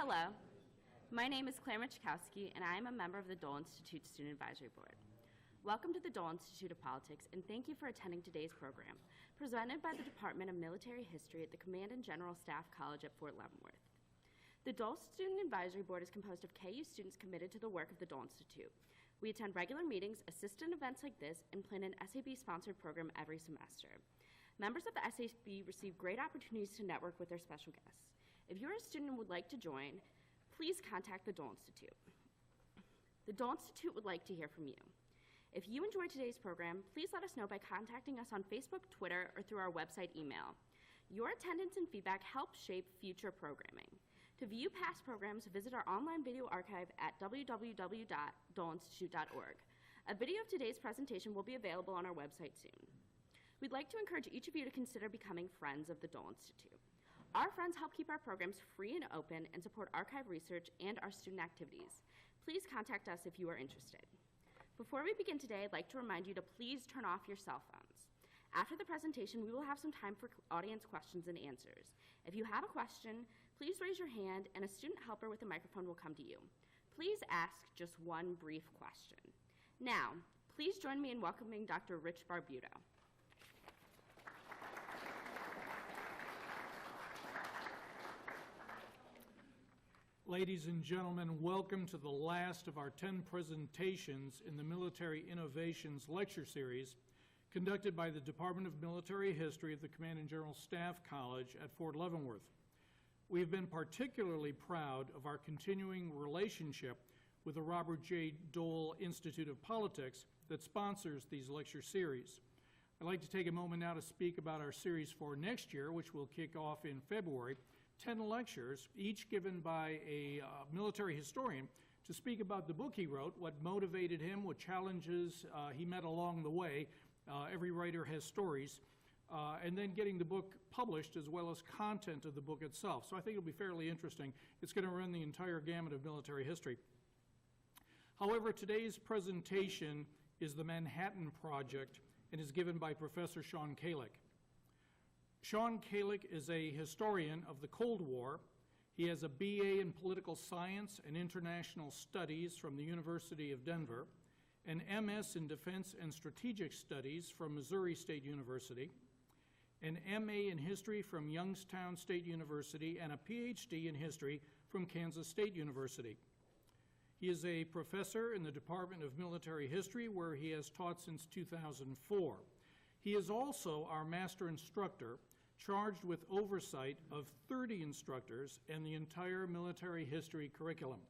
Hello, my name is Claire Michkowski, and I am a member of the Dole Institute Student Advisory Board. Welcome to the Dole Institute of Politics, and thank you for attending today's program, presented by the Department of Military History at the Command and General Staff College at Fort Leavenworth. The Dole Student Advisory Board is composed of KU students committed to the work of the Dole Institute. We attend regular meetings, assist in events like this, and plan an SAB-sponsored program every semester. Members of the SAB receive great opportunities to network with their special guests. If you're a student and would like to join, please contact the Dole Institute. The Dole Institute would like to hear from you. If you enjoyed today's program, please let us know by contacting us on Facebook, Twitter, or through our website email. Your attendance and feedback help shape future programming. To view past programs, visit our online video archive at www.doleinstitute.org. A video of today's presentation will be available on our website soon. We'd like to encourage each of you to consider becoming friends of the Dole Institute. Our friends help keep our programs free and open and support archive research and our student activities. Please contact us if you are interested. Before we begin today, I'd like to remind you to please turn off your cell phones. After the presentation, we will have some time for audience questions and answers. If you have a question, please raise your hand and a student helper with a microphone will come to you. Please ask just one brief question. Now, please join me in welcoming Dr. Rich Barbuto. Ladies and gentlemen, welcome to the last of our 10 presentations in the Military Innovations Lecture Series conducted by the Department of Military History of the Command and General Staff College at Fort Leavenworth. We have been particularly proud of our continuing relationship with the Robert J. Dole Institute of Politics that sponsors these lecture series. I'd like to take a moment now to speak about our series for next year, which will kick off in February. 10 lectures, each given by a military historian, to speak about the book he wrote, what motivated him, what challenges he met along the way. Every writer has stories. And then getting the book published as well as content of the book itself. So I think it'll be fairly interesting. It's going to run the entire gamut of military history. However, today's presentation is the Manhattan Project and is given by Professor SeanKalic. SeanKalic is a historian of the Cold War. He has a BA in Political Science and International Studies from the University of Denver, an MS in Defense and Strategic Studies from Missouri State University, an MA in History from Youngstown State University, and a PhD in History from Kansas State University. He is a professor in the Department of Military History, where he has taught since 2004. He is also our master instructor, charged with oversight of 30 instructors and the entire military history curriculum.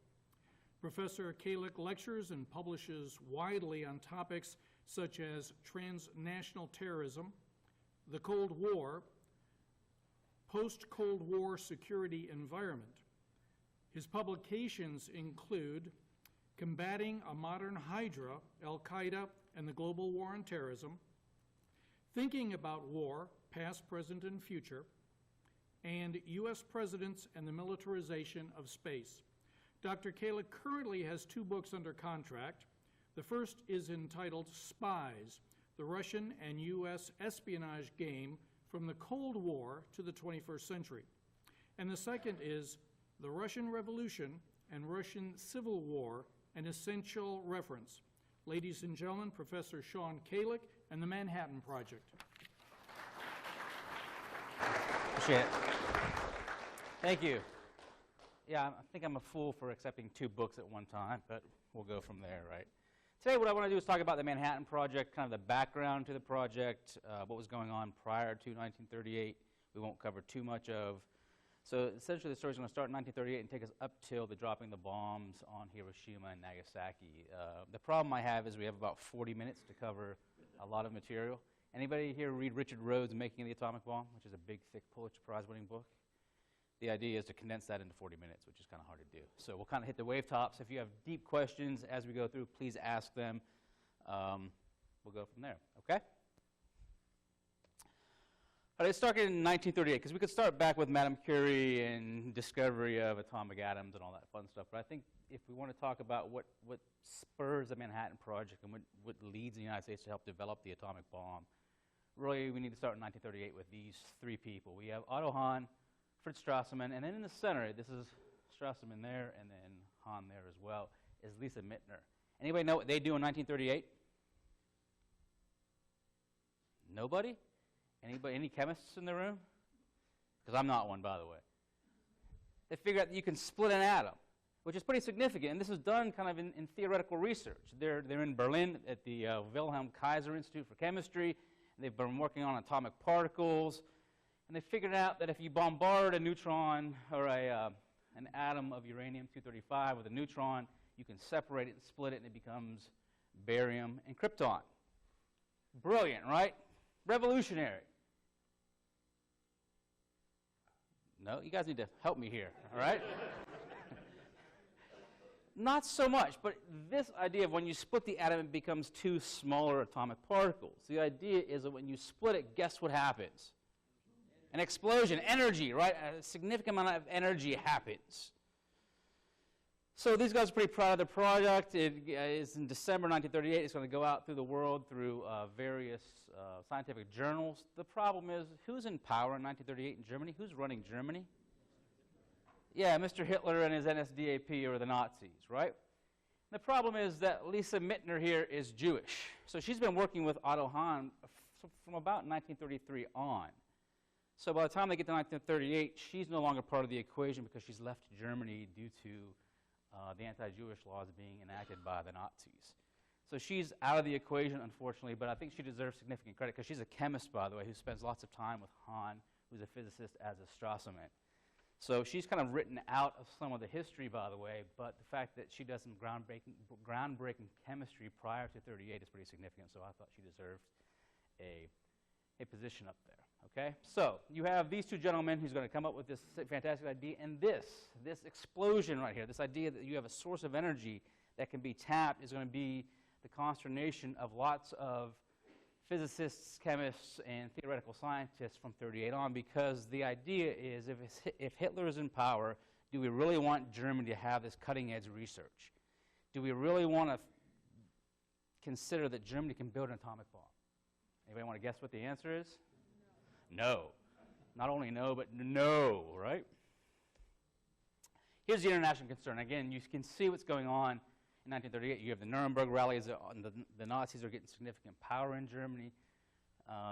Professor Kalic lectures and publishes widely on topics such as transnational terrorism, the Cold War, post-Cold War security environment. His publications include Combating a Modern Hydra, Al-Qaeda and the Global War on Terrorism, Thinking About War, Past, Present, and Future, and U.S. Presidents and the Militarization of Space. Dr. Kalic currently has 2 books under contract. The first is entitled Spies, the Russian and U.S. Espionage Game from the Cold War to the 21st Century. And the second is The Russian Revolution and Russian Civil War, an Essential Reference. Ladies and gentlemen, Professor SeanKalic and the Manhattan Project. Appreciate it. Thank you. Yeah, I think I'm a fool for accepting 2 books at one time, but we'll go from there, right? Today what I want to do is talk about the Manhattan Project, kind of the background to the project, what was going on prior to 1938. We won't cover too much of. So essentially the story is going to start in 1938 and take us up till the dropping the bombs on Hiroshima and Nagasaki. The problem I have is we have about 40 minutes to cover a lot of material. Anybody here read Richard Rhodes' Making of the Atomic Bomb, which is a big, thick Pulitzer Prize-winning book? The idea is to condense that into 40 minutes, which is kind of hard to do. So we'll kind of hit the wave tops. If you have deep questions as we go through, please ask them. We'll go from there, okay? All right, let's start in 1938, because we could start back with Madame Curie and discovery of atomic atoms and all that fun stuff. But I think if we want to talk about what spurs the Manhattan Project and what leads the United States to help develop the atomic bomb, really we need to start in 1938 with these 3 people. We have Otto Hahn, Fritz Strassmann, and then in the center, this is Strassman there, and then Hahn there as well, is Lisa Mittner. Anybody know what they do in 1938? Nobody? Anybody? Any chemists in the room? Because I'm not one, by the way. They figure out that you can split an atom, which is pretty significant. And this is done kind of in theoretical research. They're in Berlin at the Wilhelm Kaiser Institute for Chemistry. And they've been working on atomic particles. And they figured out that if you bombard a neutron or an atom of uranium-235 with a neutron, you can separate it and split it, and it becomes barium and krypton. Brilliant, right? Revolutionary. No, you guys need to help me here, all right? Not so much, but this idea of when you split the atom, it becomes two smaller atomic particles. The idea is that when you split it, guess what happens? An explosion, energy, right? A significant amount of energy happens. So these guys are pretty proud of the project. It is in December 1938. It's going to go out through the world through various scientific journals. The problem is, who's in power in 1938 in Germany? Who's running Germany? Yeah, Mr. Hitler and his NSDAP or the Nazis, right? The problem is that Lisa Mittner here is Jewish. So she's been working with Otto Hahn from about 1933 on. So by the time they get to 1938, she's no longer part of the equation because she's left Germany due to the anti-Jewish laws being enacted by the Nazis. So she's out of the equation, unfortunately, but I think she deserves significant credit because she's a chemist, by the way, who spends lots of time with Hahn, who's a physicist, as a Strassman. So she's kind of written out of some of the history, by the way, but the fact that she does some groundbreaking chemistry prior to 38 is pretty significant, so I thought she deserved a position up there. Okay, so you have these two gentlemen who's going to come up with this fantastic idea, and this explosion right here, this idea that you have a source of energy that can be tapped is going to be the consternation of lots of physicists, chemists, and theoretical scientists from 38 on, because the idea is if Hitler is in power, do we really want Germany to have this cutting-edge research? Do we really want to consider that Germany can build an atomic bomb? Anybody want to guess what the answer is? No. Not only no, but no, right? Here's the international concern. Again, you can see what's going on in 1938. You have the Nuremberg rallies. The Nazis are getting significant power in Germany.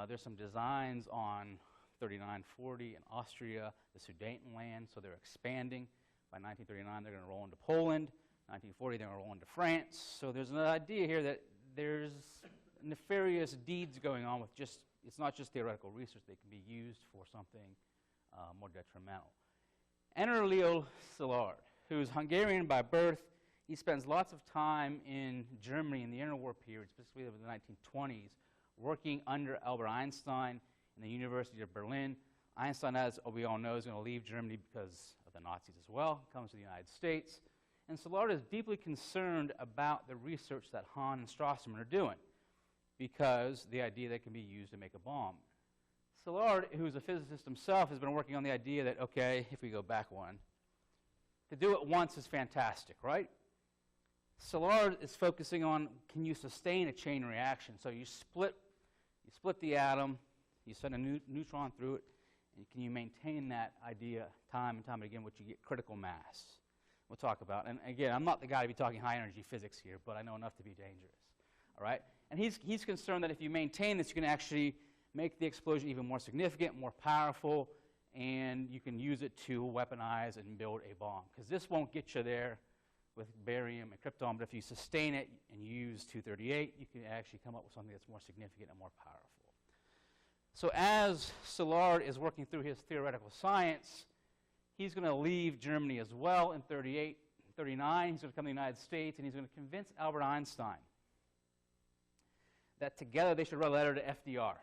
There's some designs on 3940 in Austria, the Sudetenland, so they're expanding. By 1939, they're going to roll into Poland. 1940, they're going to roll into France. So there's an idea here that there's nefarious deeds going on with it's not just theoretical research. They can be used for something more detrimental. Enter Leo Szilard, who's Hungarian by birth. He spends lots of time in Germany in the interwar period, specifically of the 1920s, working under Albert Einstein in the University of Berlin. Einstein, as we all know, is going to leave Germany because of the Nazis as well, comes to the United States. And Szilard is deeply concerned about the research that Hahn and Strassman are doing, because the idea that can be used to make a bomb. Szilard, who's a physicist himself, has been working on the idea that, okay, if we go back one, to do it once is fantastic, right? Szilard is focusing on, can you sustain a chain reaction? So you split the atom, you send a neutron through it, and can you maintain that idea time and time again, which you get critical mass? We'll talk about. And again, I'm not the guy to be talking high energy physics here, but I know enough to be dangerous. All right? And he's concerned that if you maintain this, you can actually make the explosion even more significant, more powerful, and you can use it to weaponize and build a bomb. Because this won't get you there with barium and krypton, but if you sustain it and use 238, you can actually come up with something that's more significant and more powerful. So as Szilard is working through his theoretical science, he's going to leave Germany as well in 38, 39. He's going to come to the United States, and he's going to convince Albert Einstein that together they should write a letter to FDR.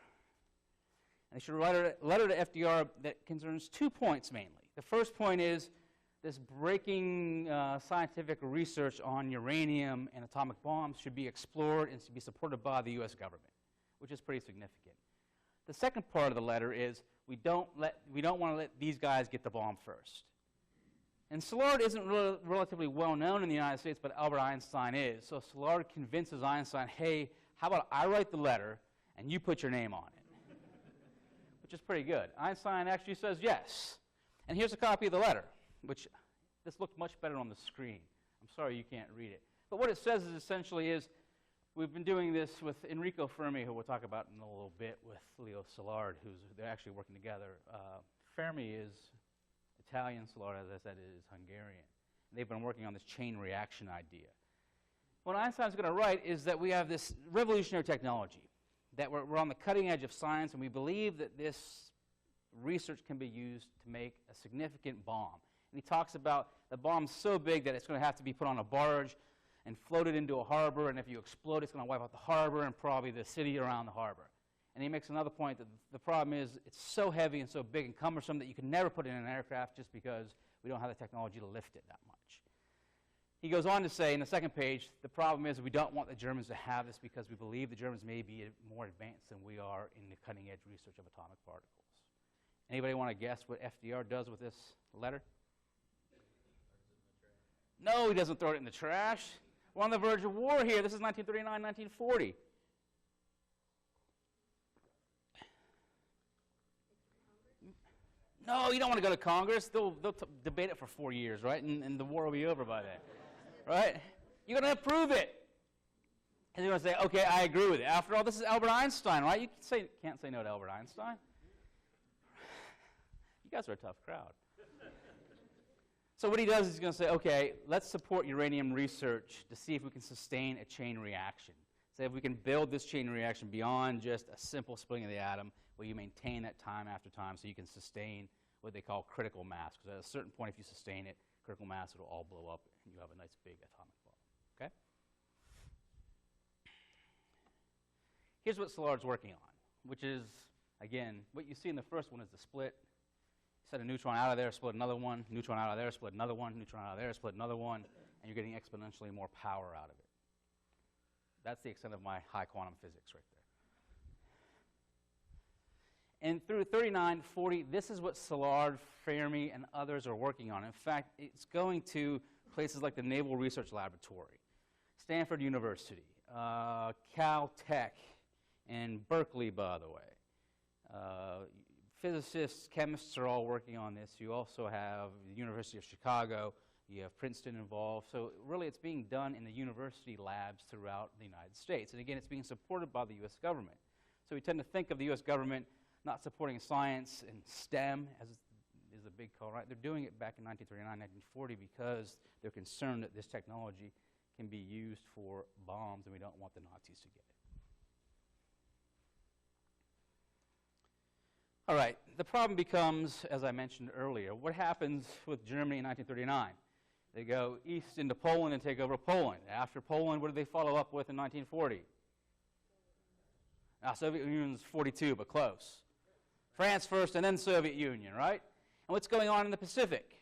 And they should write a letter to FDR that concerns 2 points mainly. The first point is this breaking scientific research on uranium and atomic bombs should be explored and should be supported by the U.S. government, which is pretty significant. The second part of the letter is we don't want to let these guys get the bomb first. And Szilard isn't relatively well known in the United States, but Albert Einstein is. So Szilard convinces Einstein, hey, how about I write the letter and you put your name on it? Which is pretty good. Einstein actually says yes. And here's a copy of the letter, which This looked much better on the screen. I'm sorry you can't read it. But what it says is essentially is, we've been doing this with Enrico Fermi, who we'll talk about in a little bit, with Leo Szilard, they're actually working together. Fermi is Italian, Szilard, as I said, is Hungarian. And they've been working on this chain reaction idea. What Einstein's going to write is that we have this revolutionary technology, that we're on the cutting edge of science, and we believe that this research can be used to make a significant bomb. And he talks about the bomb's so big that it's going to have to be put on a barge and floated into a harbor, and if you explode, it's going to wipe out the harbor and probably the city around the harbor. And he makes another point that the problem is it's so heavy and so big and cumbersome that you can never put it in an aircraft just because we don't have the technology to lift it that much. He goes on to say in the second page, the problem is we don't want the Germans to have this because we believe the Germans may be more advanced than we are in the cutting-edge research of atomic particles. Anybody want to guess what FDR does with this letter? No, he doesn't throw it in the trash. We're on the verge of war here. This is 1939, 1940. No, you don't want to go to Congress. They'll debate it for 4 years, right? And the war will be over by then, right? You're going to approve it. And you're going to say, okay, I agree with it. After all, this is Albert Einstein, right? You can't say no to Albert Einstein. You guys are a tough crowd. So what he does is he's going to say, okay, let's support uranium research to see if we can sustain a chain reaction. Say if we can build this chain reaction beyond just a simple splitting of the atom, where you maintain that time after time so you can sustain what they call critical mass. Because at a certain point, if you sustain it, critical mass, it'll all blow up, and you have a nice big atomic bomb. Okay? Here's what Szilard's working on, which is, again, what you see in the first one is the split. Set a neutron out of there, split another one, neutron out of there, split another one, neutron out of there, split another one, and you're getting exponentially more power out of it. That's the extent of my high quantum physics right there. And through 39, 40, this is what Szilard, Fermi, and others are working on. In fact, it's going to places like the Naval Research Laboratory, Stanford University, Caltech, and Berkeley, by the way. Physicists, chemists are all working on this. You also have the University of Chicago. You have Princeton involved. So really it's being done in the university labs throughout the United States. And again, it's being supported by the U.S. government. So we tend to think of the U.S. government not supporting science and STEM as is a big call, right? They're doing it back in 1939, 1940 because they're concerned that this technology can be used for bombs and we don't want the Nazis to get it. All right, the problem becomes, as I mentioned earlier, what happens with Germany in 1939? They go east into Poland and take over Poland. After Poland, what do they follow up with in 1940? Now, Soviet Union's 42, but close. France first and then Soviet Union, right? And what's going on in the Pacific?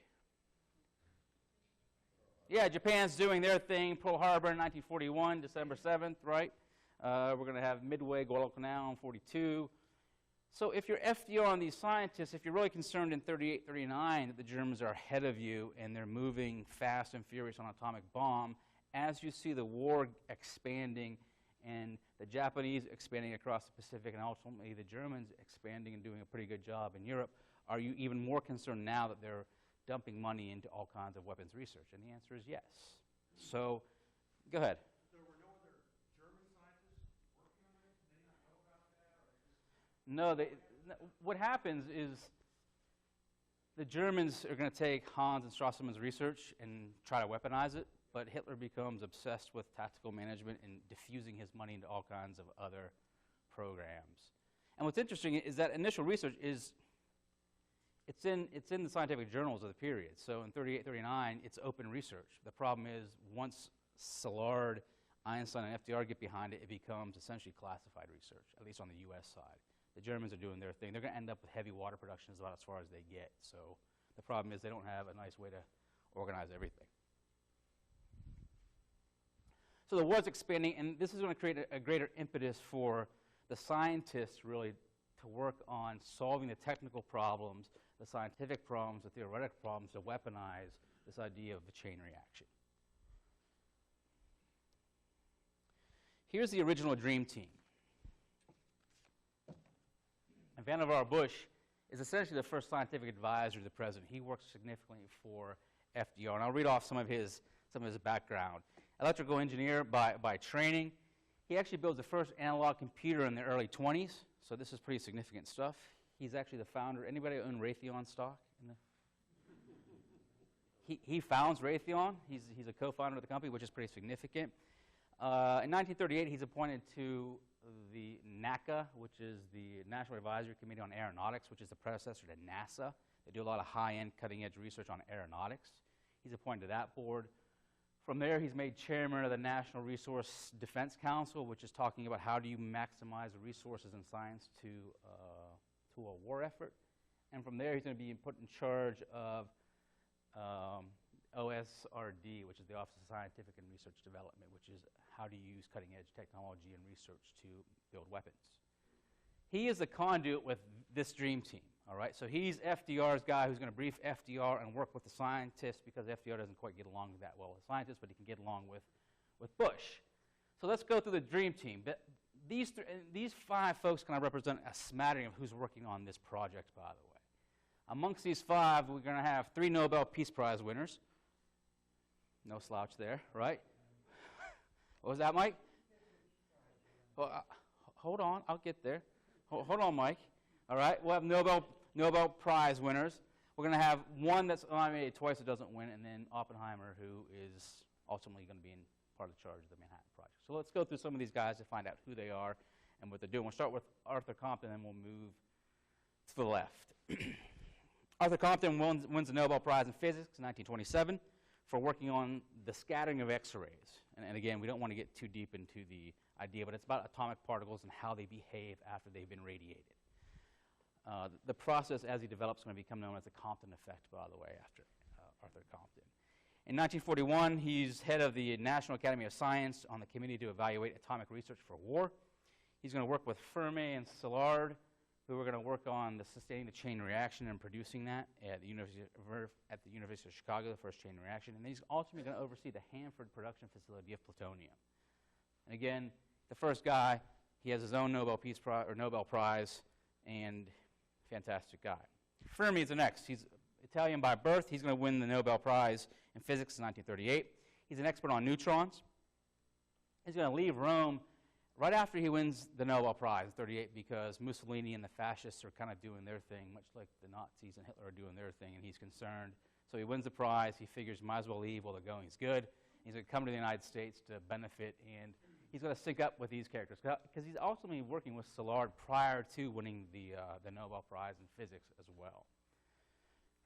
Yeah, Japan's doing their thing, Pearl Harbor in 1941, December 7th, right? We're going to have Midway, Guadalcanal in 42. So if you're FDR and these scientists, if you're really concerned in 38, 39 that the Germans are ahead of you and they're moving fast and furious on an atomic bomb, as you see the war expanding and the Japanese expanding across the Pacific and ultimately the Germans expanding and doing a pretty good job in Europe, are you even more concerned now that they're dumping money into all kinds of weapons research? And the answer is yes. So, go ahead. There were no other German scientists working on it? Did they not know about that? No, what happens is the Germans are going to take Hans and Strassmann's research and try to weaponize it, but Hitler becomes obsessed with tactical management and diffusing his money into all kinds of other programs. And what's interesting is that initial research is it's in the scientific journals of the period. So in 38, 39, it's open research. The problem is once Szilard, Einstein, and FDR get behind it, it becomes essentially classified research, at least on the U.S. side. The Germans are doing their thing. They're going to end up with heavy water production about as far as they get. So the problem is they don't have a nice way to organize everything. So the war's expanding, and this is going to create a greater impetus for the scientists really to work on solving the technical problems, the scientific problems, the theoretical problems, to weaponize this idea of the chain reaction. Here's the original dream team. And Vannevar Bush is essentially the first scientific advisor to the president. He works significantly for FDR. And I'll read off some of his background. Electrical engineer by training. He actually builds the first analog computer in the early 20s, so this is pretty significant stuff. He's actually the founder. Anybody own Raytheon stock? He founds Raytheon. He's a co-founder of the company, which is pretty significant. In 1938, he's appointed to the NACA, which is the National Advisory Committee on Aeronautics, which is the predecessor to NASA. They do a lot of high-end, cutting-edge research on aeronautics. He's appointed to that board. From there, he's made chairman of the National Resource Defense Council, which is talking about how do you maximize the resources in science to a war effort. And from there, he's going to be put in charge of OSRD, which is the Office of Scientific and Research Development, which is how do you use cutting-edge technology and research to build weapons. He is the conduit with this dream team, all right? So he's FDR's guy who's going to brief FDR and work with the scientists, because FDR doesn't quite get along that well with scientists, but he can get along with Bush. So let's go through the dream team. These 5 folks kind of represent a smattering of who's working on this project, by the way. Amongst these 5, we're going to have 3 Nobel Peace Prize winners. No slouch there, right? What was that, Mike? Well, hold on, I'll get there. Hold on, Mike. All right, we'll have Nobel Prize winners. We're going to have one that's nominated twice that doesn't win, and then Oppenheimer, who is ultimately going to be in part of the charge of the Manhattan Project. So let's go through some of these guys to find out who they are and what they're doing. We'll start with Arthur Compton, and then we'll move to the left. Arthur Compton wins the Nobel Prize in Physics in 1927 for working on the scattering of X-rays. And again, we don't want to get too deep into the idea, but it's about atomic particles and how they behave after they've been radiated. The process, as he develops, is going to become known as the Compton effect, by the way, after Arthur Compton. In 1941, he's head of the National Academy of Science on the Committee to Evaluate Atomic Research for War. He's going to work with Fermi and Szilard, who are going to work on sustaining the chain reaction and producing that at the University of Chicago, the first chain reaction. And he's ultimately going to oversee the Hanford production facility of plutonium. And again, the first guy, he has his own Nobel Prize, and fantastic guy. Fermi is the next. He's Italian by birth. He's going to win the Nobel Prize in Physics in 1938. He's an expert on neutrons. He's going to leave Rome right after he wins the Nobel Prize in 1938, because Mussolini and the fascists are kind of doing their thing, much like the Nazis and Hitler are doing their thing, and he's concerned. So he wins the prize. He figures might as well leave while the going's good. He's going to come to the United States to benefit, and he's going to sync up with these characters, because he's ultimately working with Szilard prior to winning the Nobel Prize in Physics as well.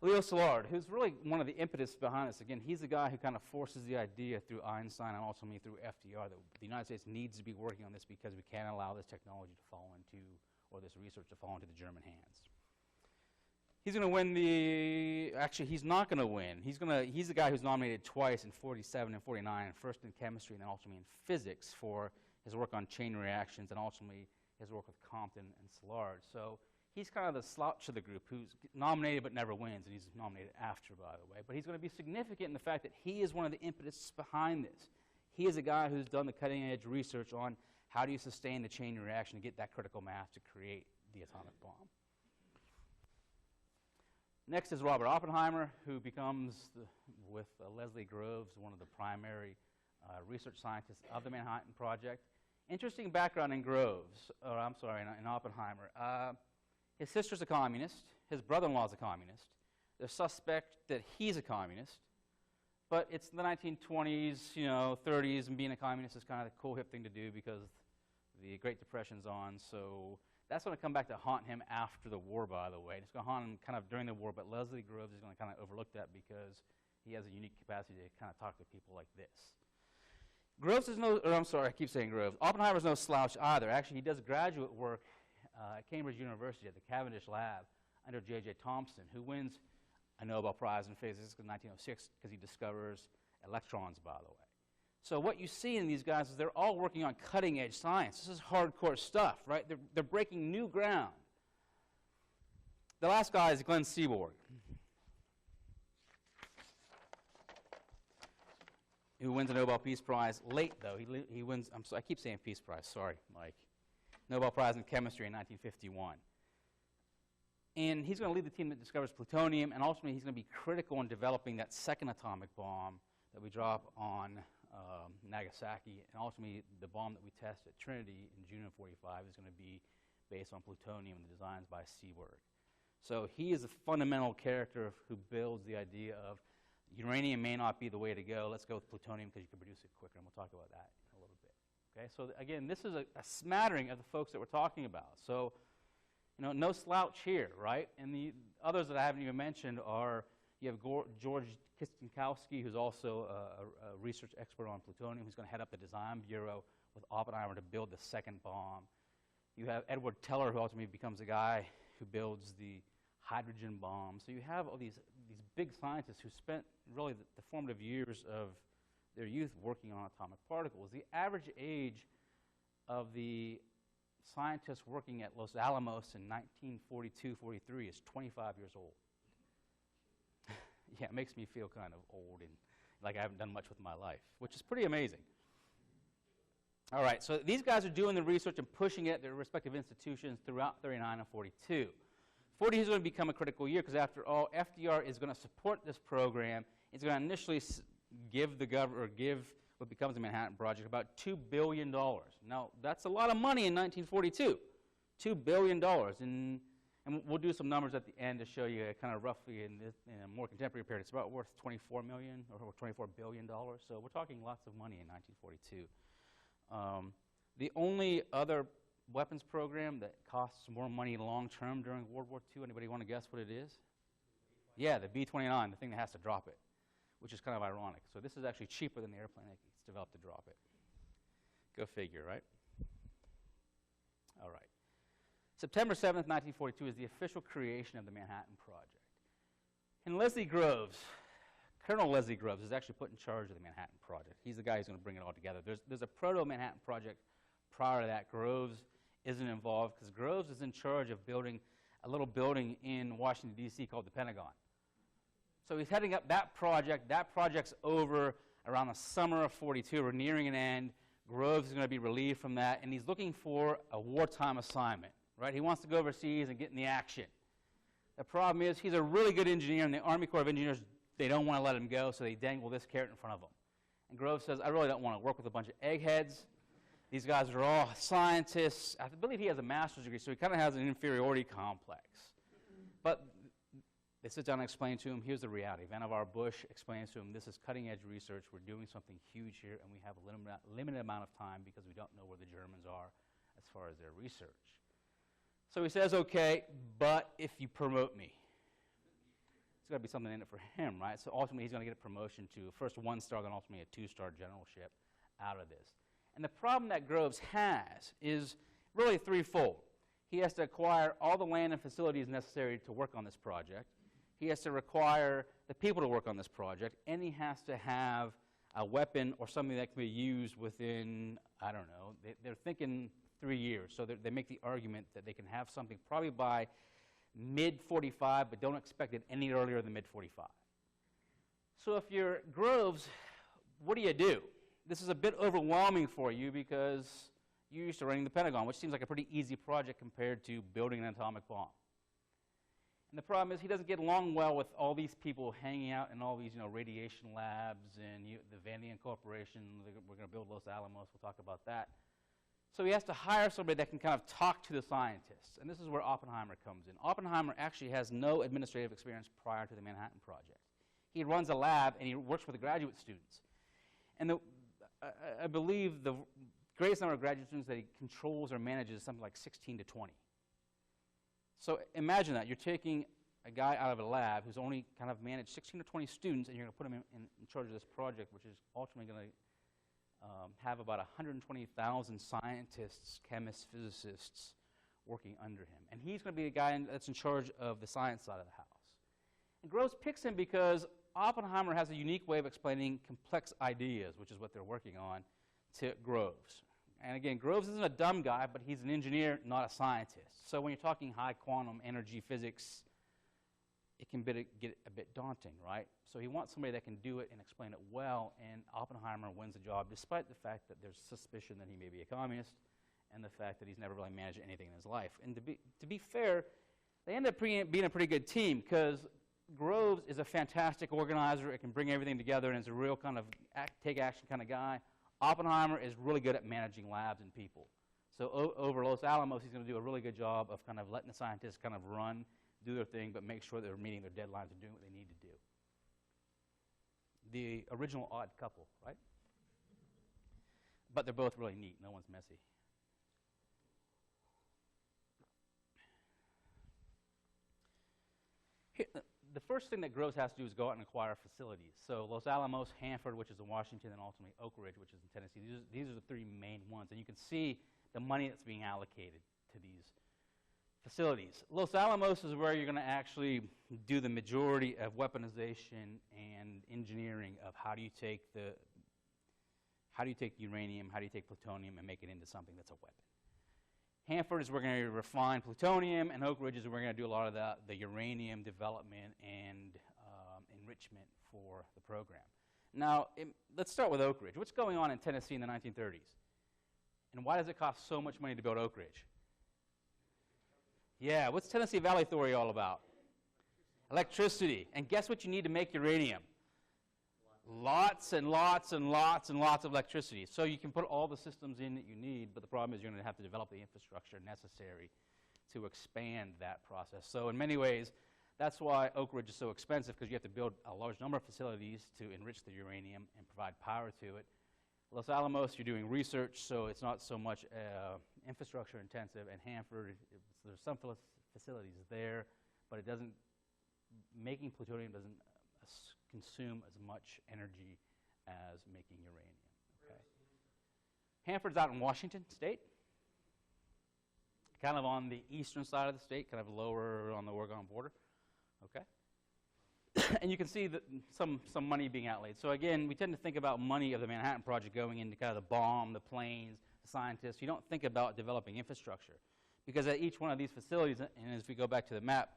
Leo Szilard, who's really one of the impetus behind this. Again, he's the guy who kind of forces the idea through Einstein and ultimately through FDR that the United States needs to be working on this, because we can't allow this technology to fall into, or this research to fall into the German hands. He's going to win actually he's not going to win. He's the guy who's nominated twice in 47 and 49, first in chemistry and then ultimately in physics for his work on chain reactions and ultimately his work with Compton and Szilard. So he's kind of the slouch of the group who's nominated but never wins, and he's nominated after, by the way. But he's going to be significant in the fact that he is one of the impetus behind this. He is a guy who's done the cutting-edge research on how do you sustain the chain reaction to get that critical mass to create the atomic bomb. Next is Robert Oppenheimer, who becomes, with Leslie Groves, one of the primary research scientists of the Manhattan Project. Interesting background in in Oppenheimer. His sister's a communist. His brother-in-law's a communist. They're suspect that he's a communist. But it's the 1920s, 30s, and being a communist is kind of the cool, hip thing to do because the Great Depression's on. So that's going to come back to haunt him after the war, by the way. It's going to haunt him kind of during the war, but Leslie Groves is going to kind of overlook that because he has a unique capacity to kind of talk to people like this. I keep saying Groves. Oppenheimer's no slouch either. Actually, he does graduate work at Cambridge University at the Cavendish Lab under J.J. Thomson, who wins a Nobel Prize in Physics in 1906 because he discovers electrons, by the way. So what you see in these guys is they're all working on cutting-edge science. This is hardcore stuff, right? They're breaking new ground. The last guy is Glenn Seaborg, who wins a Nobel Peace Prize late, though. He wins, I keep saying Peace Prize, sorry, Mike. Nobel Prize in Chemistry in 1951. And he's going to lead the team that discovers plutonium, and ultimately he's going to be critical in developing that second atomic bomb that we drop on Nagasaki, and ultimately the bomb that we test at Trinity in June of '45 is going to be based on plutonium and the designs by Seaworth. So he is a fundamental character who builds the idea of uranium may not be the way to go. Let's go with plutonium because you can produce it quicker, and we'll talk about that in a little bit. Okay, so again, this is a smattering of the folks that we're talking about. So, you know, no slouch here, right? And the others that I haven't even mentioned are, you have George SeanKalic, who's also a research expert on plutonium, who's going to head up the design bureau with Oppenheimer to build the second bomb. You have Edward Teller, who ultimately becomes the guy who builds the hydrogen bomb. So you have all these big scientists who spent really the formative years of their youth working on atomic particles. The average age of the scientists working at Los Alamos in 1942-43 is 25 years old. Yeah, it makes me feel kind of old and like I haven't done much with my life, which is pretty amazing. All right, so these guys are doing the research and pushing it at their respective institutions throughout 39 and 42. 40 is going to become a critical year because, after all, FDR is going to support this program. It's going to initially give the government, or give what becomes the Manhattan Project, about $2 billion. Now, that's a lot of money in 1942, $2 billion. And we'll do some numbers at the end to show you kind of roughly in a more contemporary period. It's about worth $24 million or $24 billion. So we're talking lots of money in 1942. The only other weapons program that costs more money long-term during World War II, anybody want to guess what it is? Yeah, the B-29, the thing that has to drop it, which is kind of ironic. So this is actually cheaper than the airplane that gets developed to drop it. Go figure, right? All right. September 7th, 1942 is the official creation of the Manhattan Project. And Leslie Groves, Colonel Leslie Groves, is actually put in charge of the Manhattan Project. He's the guy who's going to bring it all together. There's a proto-Manhattan Project prior to that. Groves isn't involved because Groves is in charge of building a little building in Washington, D.C. called the Pentagon. So he's heading up that project. That project's over around the summer of '42. We're nearing an end. Groves is going to be relieved from that, and he's looking for a wartime assignment, right? He wants to go overseas and get in the action. The problem is he's a really good engineer, and the Army Corps of Engineers, they don't want to let him go, so they dangle this carrot in front of him. And Groves says, I really don't want to work with a bunch of eggheads. These guys are all scientists. I believe he has a master's degree, so he kind of has an inferiority complex. But they sit down and explain to him, here's the reality. Vannevar Bush explains to him, this is cutting-edge research. We're doing something huge here, and we have a limited amount of time because we don't know where the Germans are as far as their research. So he says, okay, but if you promote me. There's got to be something in it for him, right? So ultimately, he's going to get a promotion to first 1-star, then ultimately a 2-star generalship out of this. And the problem that Groves has is really threefold. He has to acquire all the land and facilities necessary to work on this project. He has to require the people to work on this project, and he has to have a weapon or something that can be used within, I don't know, they're thinking 3 years. So they make the argument that they can have something probably by mid-45, but don't expect it any earlier than mid-45. So if you're Groves, what do? This is a bit overwhelming for you because you're used to running the Pentagon, which seems like a pretty easy project compared to building an atomic bomb. And the problem is he doesn't get along well with all these people hanging out in all these, radiation labs and the Vandian Corporation. We're going to build Los Alamos. We'll talk about that. So he has to hire somebody that can kind of talk to the scientists. And this is where Oppenheimer comes in. Oppenheimer actually has no administrative experience prior to the Manhattan Project. He runs a lab, and he works with the graduate students. And I believe the greatest number of graduate students that he controls or manages is something like 16 to 20. So imagine that. You're taking a guy out of a lab who's only kind of managed 16 to 20 students, and you're going to put him in charge of this project, which is ultimately going to have about 120,000 scientists, chemists, physicists working under him. And he's going to be the guy that's in charge of the science side of the house. And Groves picks him because Oppenheimer has a unique way of explaining complex ideas, which is what they're working on, to Groves. And again, Groves isn't a dumb guy, but he's an engineer, not a scientist. So when you're talking high quantum energy physics, it can get a bit daunting, right? So he wants somebody that can do it and explain it well, and Oppenheimer wins the job despite the fact that there's suspicion that he may be a communist and the fact that he's never really managed anything in his life. And to be fair, They end up being a pretty good team because Groves is a fantastic organizer. It can bring everything together, and is a real kind of take action kind of guy. Oppenheimer is really good at managing labs and people. So over Los Alamos, he's going to do a really good job of kind of letting the scientists kind of run, do their thing, but make sure they're meeting their deadlines and doing what they need to do. The original odd couple, right? But they're both really neat. No one's messy. Here, the first thing that Groves has to do is go out and acquire facilities. So Los Alamos, Hanford, which is in Washington, and ultimately Oak Ridge, which is in Tennessee. These are the three main ones. And you can see the money that's being allocated to these facilities. Los Alamos is where you're going to actually do the majority of weaponization and engineering of how do you take uranium, how do you take plutonium and make it into something that's a weapon. Hanford is where we're going to refine plutonium, and Oak Ridge is where we're going to do a lot of the uranium development and enrichment for the program. Now, let's start with Oak Ridge. What's going on in Tennessee in the 1930s? And why does it cost so much money to build Oak Ridge? Yeah, what's Tennessee Valley Authority all about? Electricity. And guess what you need to make uranium? Lots and lots and lots and lots of electricity. So you can put all the systems in that you need, but the problem is you're going to have to develop the infrastructure necessary to expand that process. So in many ways, that's why Oak Ridge is so expensive, because you have to build a large number of facilities to enrich the uranium and provide power to it. Los Alamos, you're doing research, so it's not so much infrastructure intensive. And Hanford, there's some facilities there, but it doesn't, making plutonium doesn't consume as much energy as making uranium. Okay. Hanford's out in Washington State, kind of on the eastern side of the state, kind of lower on the Oregon border. Okay. And you can see that some money being outlaid. So again, we tend to think about money of the Manhattan Project going into kind of the bomb, the planes, the scientists. You don't think about developing infrastructure, because at each one of these facilities, and as we go back to the map,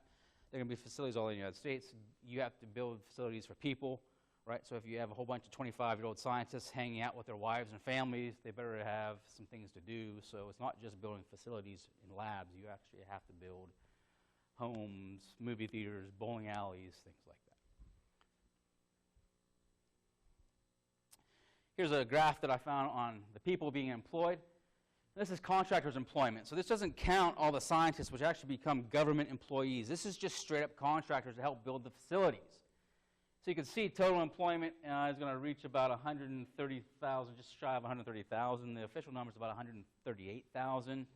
there are going to be facilities all in the United States. You have to build facilities for people, right? So if you have a whole bunch of 25-year-old scientists hanging out with their wives and families, they better have some things to do. So it's not just building facilities in labs. You actually have to build homes, movie theaters, bowling alleys, things like that. Here's a graph that I found on the people being employed. This is contractors' employment. So this doesn't count all the scientists, which actually become government employees. This is just straight-up contractors to help build the facilities. So you can see total employment is going to reach about 130,000, just shy of 130,000. The official number is about 138,000.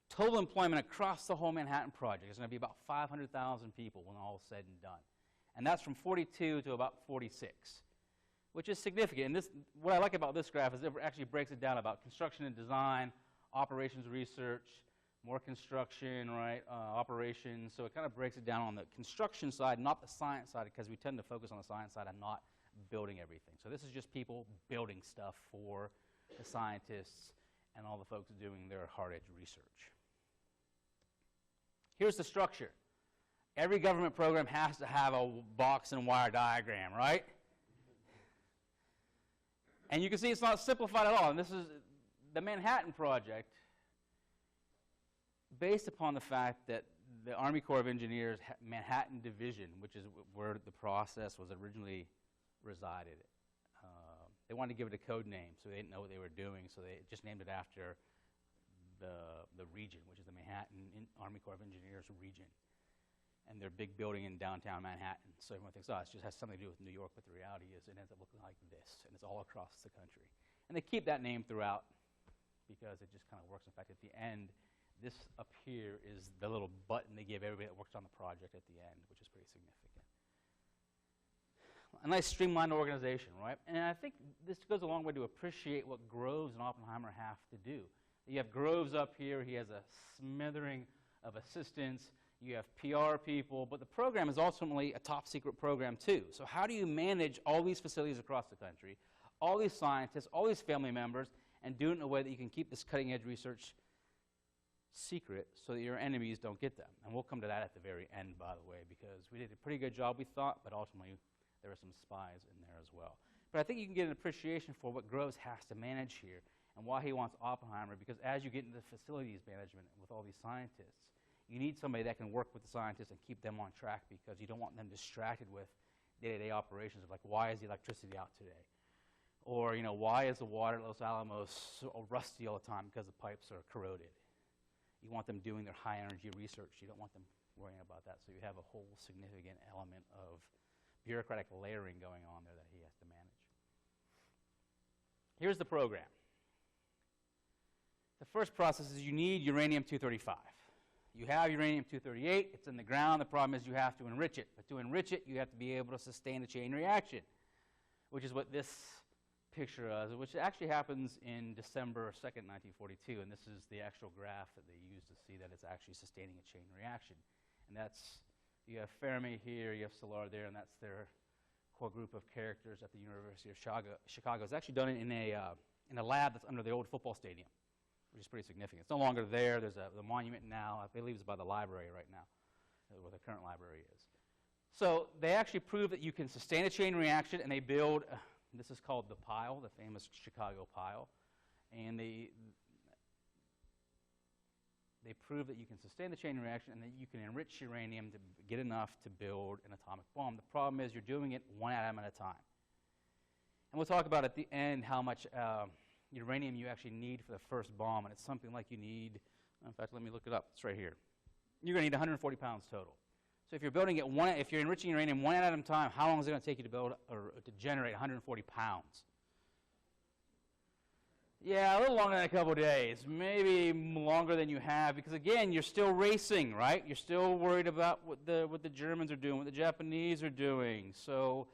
Total employment across the whole Manhattan Project is going to be about 500,000 people when all is said and done. And that's from 42 to about 46, which is significant. And this, what I like about this graph is it actually breaks it down about construction and design, operations research, more construction, right, operations. So it kind of breaks it down on the construction side, not the science side, because we tend to focus on the science side and not building everything. So this is just people building stuff for the scientists and all the folks doing their hard-edge research. Here's the structure. Every government program has to have a box and wire diagram, right? And you can see it's not simplified at all. And this is the Manhattan Project, based upon the fact that the Army Corps of Engineers Manhattan Division, which is where the process was originally resided, they wanted to give it a code name, so they didn't know what they were doing, so they just named it after the region, which is the Manhattan Army Corps of Engineers region, and their big building in downtown Manhattan. So everyone thinks, oh, it just has something to do with New York, but the reality is it ends up looking like this, and it's all across the country. And they keep that name throughout because it just kind of works. In fact, at the end, this up here is the little button they give everybody that works on the project at the end, which is pretty significant. A nice streamlined organization, right? And I think this goes a long way to appreciate what Groves and Oppenheimer have to do. You have Groves up here. He has a smattering of assistants. You have PR people. But the program is ultimately a top secret program, too. So how do you manage all these facilities across the country, all these scientists, all these family members, and do it in a way that you can keep this cutting-edge research secret so that your enemies don't get them? And we'll come to that at the very end, by the way, because we did a pretty good job, we thought, but ultimately there were some spies in there as well. But I think you can get an appreciation for what Groves has to manage here and why he wants Oppenheimer, because as you get into facilities management with all these scientists, You need somebody that can work with the scientists and keep them on track, because you don't want them distracted with day-to-day operations of, like, why is the electricity out today? Or, why is the water at Los Alamos so rusty all the time? Because the pipes are corroded. You want them doing their high-energy research. You don't want them worrying about that. So you have a whole significant element of bureaucratic layering going on there that he has to manage. Here's the program. The first process is you need uranium-235. You have uranium-238. It's in the ground. The problem is you have to enrich it. But to enrich it, you have to be able to sustain a chain reaction, which is what this picture is, which actually happens in December 2nd, 1942. And this is the actual graph that they use to see that it's actually sustaining a chain reaction. And that's, you have Fermi here, you have Solar there, and that's their core group of characters at the University of Chicago. It's actually done in a lab that's under the old football stadium, which is pretty significant. It's no longer there. There's the monument now. I believe it's by the library right now, where the current library is. So they actually prove that you can sustain a chain reaction, and they build, this is called the pile, the famous Chicago pile. And they prove that you can sustain the chain reaction and that you can enrich uranium to get enough to build an atomic bomb. The problem is you're doing it one atom at a time. And we'll talk about at the end how much uranium you actually need for the first bomb, and it's something like you need, in fact, let me look it up. It's right here. You're going to need 140 pounds total. So if you're building it if you're enriching uranium one atom at a time, how long is it going to take you to build or to generate 140 pounds? Yeah, a little longer than a couple of days, maybe longer than you have, because again, you're still racing, right? You're still worried about what the Germans are doing, what the Japanese are doing. So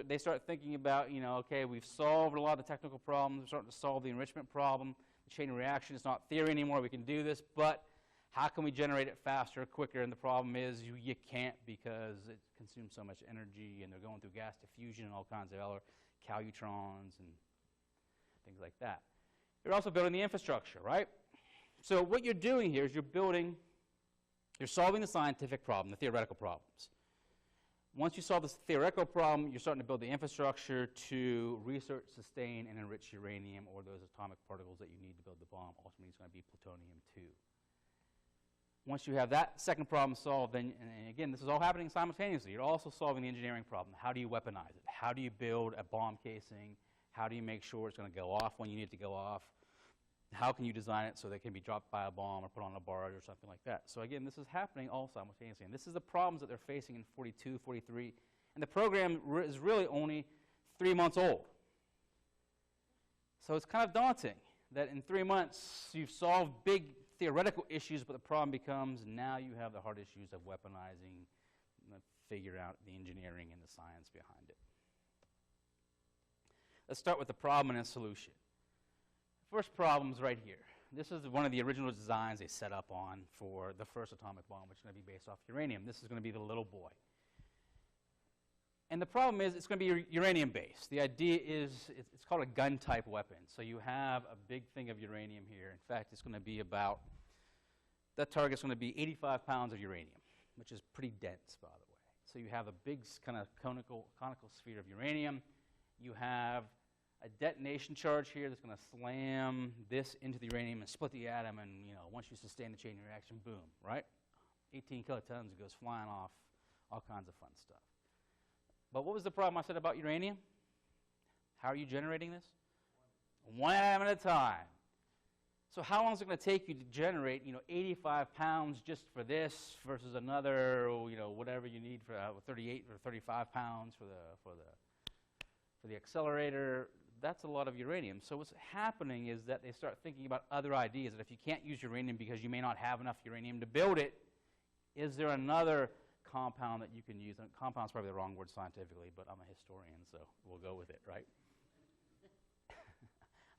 they start thinking about, okay, we've solved a lot of the technical problems. We're starting to solve the enrichment problem. The chain reaction is not theory anymore. We can do this, but how can we generate it faster, quicker? And the problem is you can't, because it consumes so much energy, and they're going through gas diffusion and all kinds of other calutrons and things like that. You're also building the infrastructure, right? So what you're doing here is you're solving the scientific problem, the theoretical problems. Once you solve this theoretical problem, you're starting to build the infrastructure to research, sustain, and enrich uranium, or those atomic particles that you need to build the bomb. Ultimately, it's going to be plutonium-2. Once you have that second problem solved, then, and again, this is all happening simultaneously. You're also solving the engineering problem. How do you weaponize it? How do you build a bomb casing? How do you make sure it's going to go off when you need it to go off? How can you design it so that it can be dropped by a bomb or put on a barge or something like that? So again, this is happening all simultaneously. And this is the problems that they're facing in 42, 43. And the program is really only 3 months old. So it's kind of daunting that in 3 months you've solved big theoretical issues, but the problem becomes now you have the hard issues of weaponizing, figure out the engineering and the science behind it. Let's start with the problem and a solution. First problem is right here. This is one of the original designs they set up on for the first atomic bomb, which is going to be based off uranium. This is going to be the little boy. And the problem is it's going to be uranium-based. The idea is it's called a gun-type weapon. So you have a big thing of uranium here. In fact, it's going to be about, that target's going to be 85 pounds of uranium, which is pretty dense, by the way. So you have a big kind of conical sphere of uranium. You have a detonation charge here that's going to slam this into the uranium and split the atom, and once you sustain the chain reaction, boom, right? 18 kilotons, it goes flying off, all kinds of fun stuff. But what was the problem I said about uranium? How are you generating this? One atom at a time. So how long is it going to take you to generate, 85 pounds just for this versus another, whatever you need for 38 or 35 pounds for the accelerator? That's a lot of uranium. So what's happening is that they start thinking about other ideas, that if you can't use uranium because you may not have enough uranium to build it, is there another compound that you can use? And compound's probably the wrong word scientifically, but I'm a historian, so we'll go with it, right?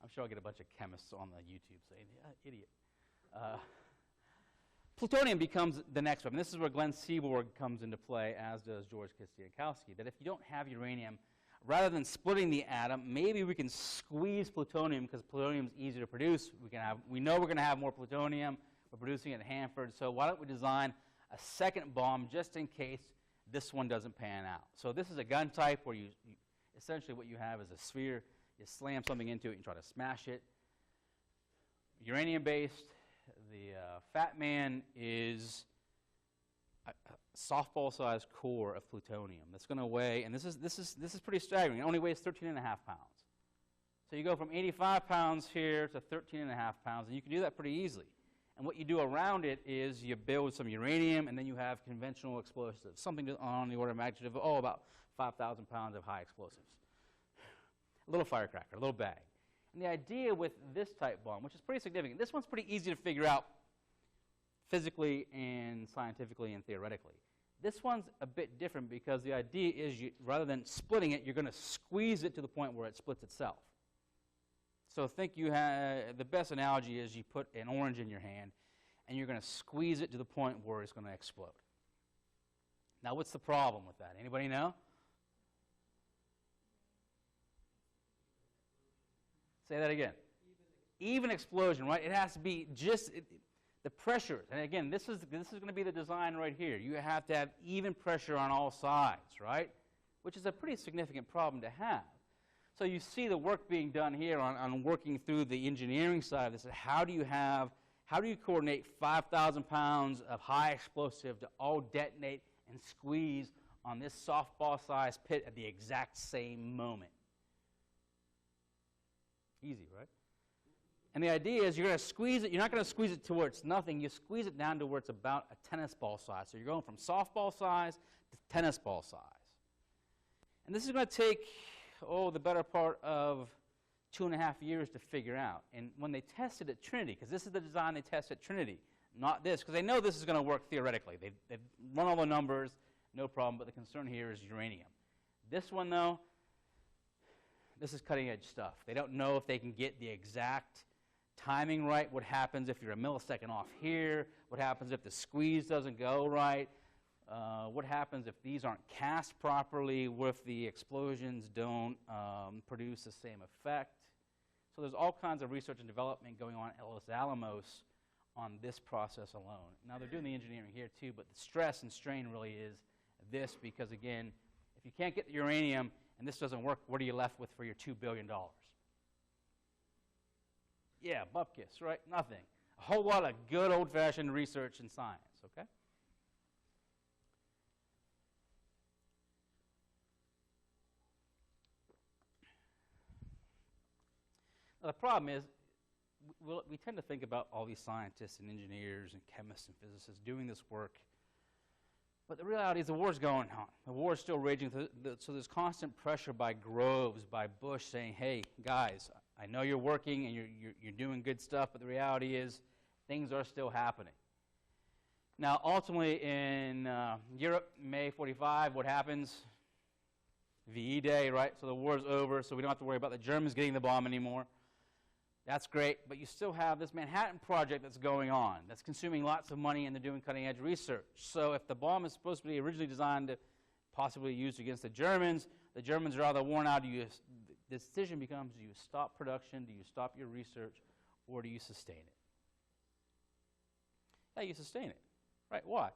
I'm sure I'll get a bunch of chemists on the YouTube saying, yeah, idiot. Plutonium becomes the next one. This is where Glenn Seaborg comes into play, as does George SeanKalic, that if you don't have uranium, rather than splitting the atom, maybe we can squeeze plutonium, because plutonium is easy to produce. We know we're going to have more plutonium. We're producing it at Hanford, so why don't we design a second bomb just in case this one doesn't pan out? So this is a gun type where you essentially what you have is a sphere. You slam something into it and try to smash it. Uranium-based. The Fat Man is a softball-sized core of plutonium that's going to weigh, and this is pretty staggering. It only weighs 13.5 pounds. So you go from 85 pounds here to 13.5 pounds, and you can do that pretty easily. And what you do around it is you build some uranium, and then you have conventional explosives, something on the order of magnitude of, about 5,000 pounds of high explosives. A little firecracker, a little bag. And the idea with this type bomb, which is pretty significant, this one's pretty easy to figure out physically and scientifically and theoretically. This one's a bit different because the idea is rather than splitting it, you're going to squeeze it to the point where it splits itself. So think you have, the best analogy is you put an orange in your hand and you're going to squeeze it to the point where it's going to explode. Now what's the problem with that? Anybody know? Say that again. Even explosion, right? It has to be just the pressure. And again, this is going to be the design right here. You have to have even pressure on all sides, right? Which is a pretty significant problem to have. So you see the work being done here on working through the engineering side of this. How do you coordinate 5,000 pounds of high explosive to all detonate and squeeze on this softball-sized pit at the exact same moment? Easy, right? And the idea is you're going to squeeze it. You're not going to squeeze it to where it's nothing. You squeeze it down to where it's about a tennis ball size. So you're going from softball size to tennis ball size. And this is going to take, the better part of 2.5 years to figure out. And when they tested at Trinity, because this is the design they tested at Trinity, not this, because they know this is going to work theoretically. They've run all the numbers, no problem, but the concern here is uranium. This one, though, this is cutting-edge stuff. They don't know if they can get the exact timing right, what happens if you're a millisecond off here, what happens if the squeeze doesn't go right, what happens if these aren't cast properly, what if the explosions don't produce the same effect. So there's all kinds of research and development going on at Los Alamos on this process alone. Now they're doing the engineering here too, but the stress and strain really is this because, again, if you can't get the uranium and this doesn't work, what are you left with for your $2 billion? Yeah, bupkis, right? Nothing. A whole lot of good old-fashioned research and science, okay? Now, the problem is we tend to think about all these scientists and engineers and chemists and physicists doing this work, but the reality is the war's going on. The war is still raging, so there's constant pressure by Groves, by Bush saying, hey, guys, I know you're working and you're doing good stuff, but the reality is things are still happening. Now, ultimately in Europe, May 45, what happens? VE Day, right? So the war's over, so we don't have to worry about the Germans getting the bomb anymore. That's great, but you still have this Manhattan Project that's going on, that's consuming lots of money, and they're doing cutting-edge research. So if the bomb is supposed to be originally designed to possibly used against the Germans are either worn out. The decision becomes, do you stop production, do you stop your research, or do you sustain it? Yeah, you sustain it. Right, why?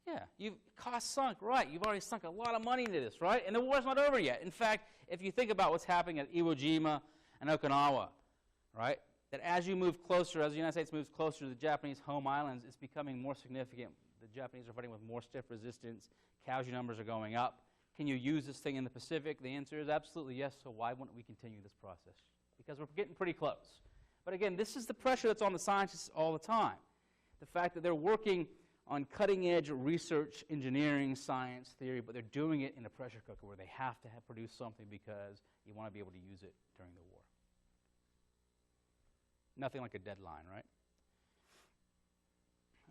Yeah, cost sunk, right. You've already sunk a lot of money into this, right? And the war's not over yet. In fact, if you think about what's happening at Iwo Jima and Okinawa, right, that as you move closer, as the United States moves closer to the Japanese home islands, it's becoming more significant. The Japanese are fighting with more stiff resistance. Casualty numbers are going up. Can you use this thing in the Pacific? The answer is absolutely yes, so why wouldn't we continue this process? Because we're getting pretty close. But again, this is the pressure that's on the scientists all the time. The fact that they're working on cutting-edge research, engineering, science, theory, but they're doing it in a pressure cooker where they have to produce something because you want to be able to use it during the war. Nothing like a deadline, right?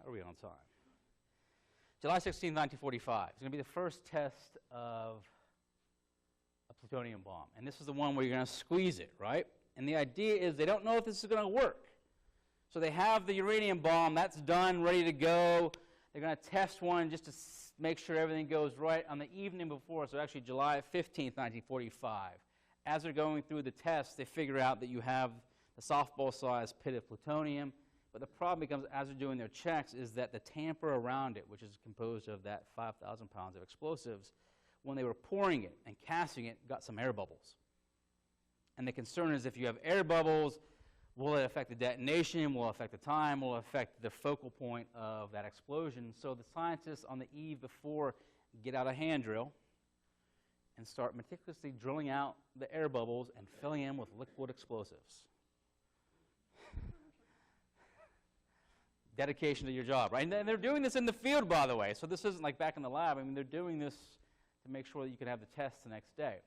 How are we on time? July 16, 1945 is going to be the first test of a plutonium bomb. And this is the one where you're going to squeeze it, right? And the idea is they don't know if this is going to work. So they have the uranium bomb. That's done, ready to go. They're going to test one just to make sure everything goes right on the evening before, so actually July 15, 1945. As they're going through the test, they figure out that you have the softball-sized pit of plutonium. But the problem becomes, as they're doing their checks, is that the tamper around it, which is composed of that 5,000 pounds of explosives, when they were pouring it and casting it, got some air bubbles. And the concern is if you have air bubbles, Will it affect the detonation? Will it affect the time? Will it affect the focal point of that explosion? So the scientists on the eve before get out a hand drill and start meticulously drilling out the air bubbles and filling in with liquid explosives. Dedication to your job, right? And they're doing this in the field, by the way. So this isn't like back in the lab. I mean, they're doing this to make sure that you can have the test the next day.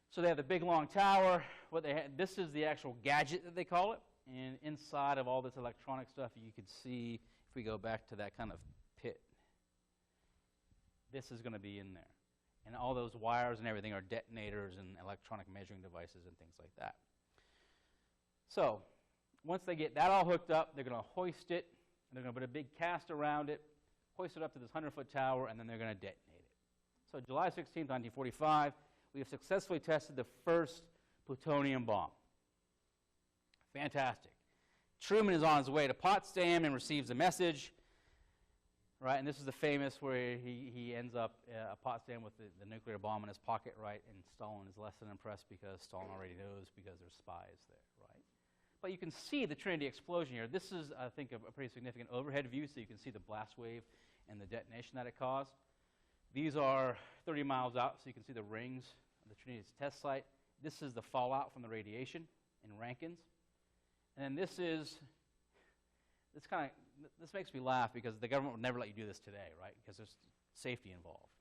So they have the big long tower. This is the actual gadget that they call it. And inside of all this electronic stuff, you could see, if we go back to that kind of pit, this is going to be in there. And all those wires and everything are detonators and electronic measuring devices and things like that. So once they get that all hooked up, they're going to hoist it. And they're going to put a big cast around it, hoist it up to this 100-foot tower, and then they're going to detonate it. So July 16, 1945, we have successfully tested the first plutonium bomb. Fantastic. Truman is on his way to Potsdam and receives a message, right? And this is the famous where he ends up at Potsdam with the nuclear bomb in his pocket, right? And Stalin is less than impressed because Stalin already knows because there's spies there, right? But you can see the Trinity explosion here. This is, I think, a pretty significant overhead view, so you can see the blast wave and the detonation that it caused. These are 30 miles out, so you can see the rings of the Trinity's test site. This is the fallout from the radiation in Rankins. And then this makes me laugh because the government would never let you do this today, right? Because there's safety involved.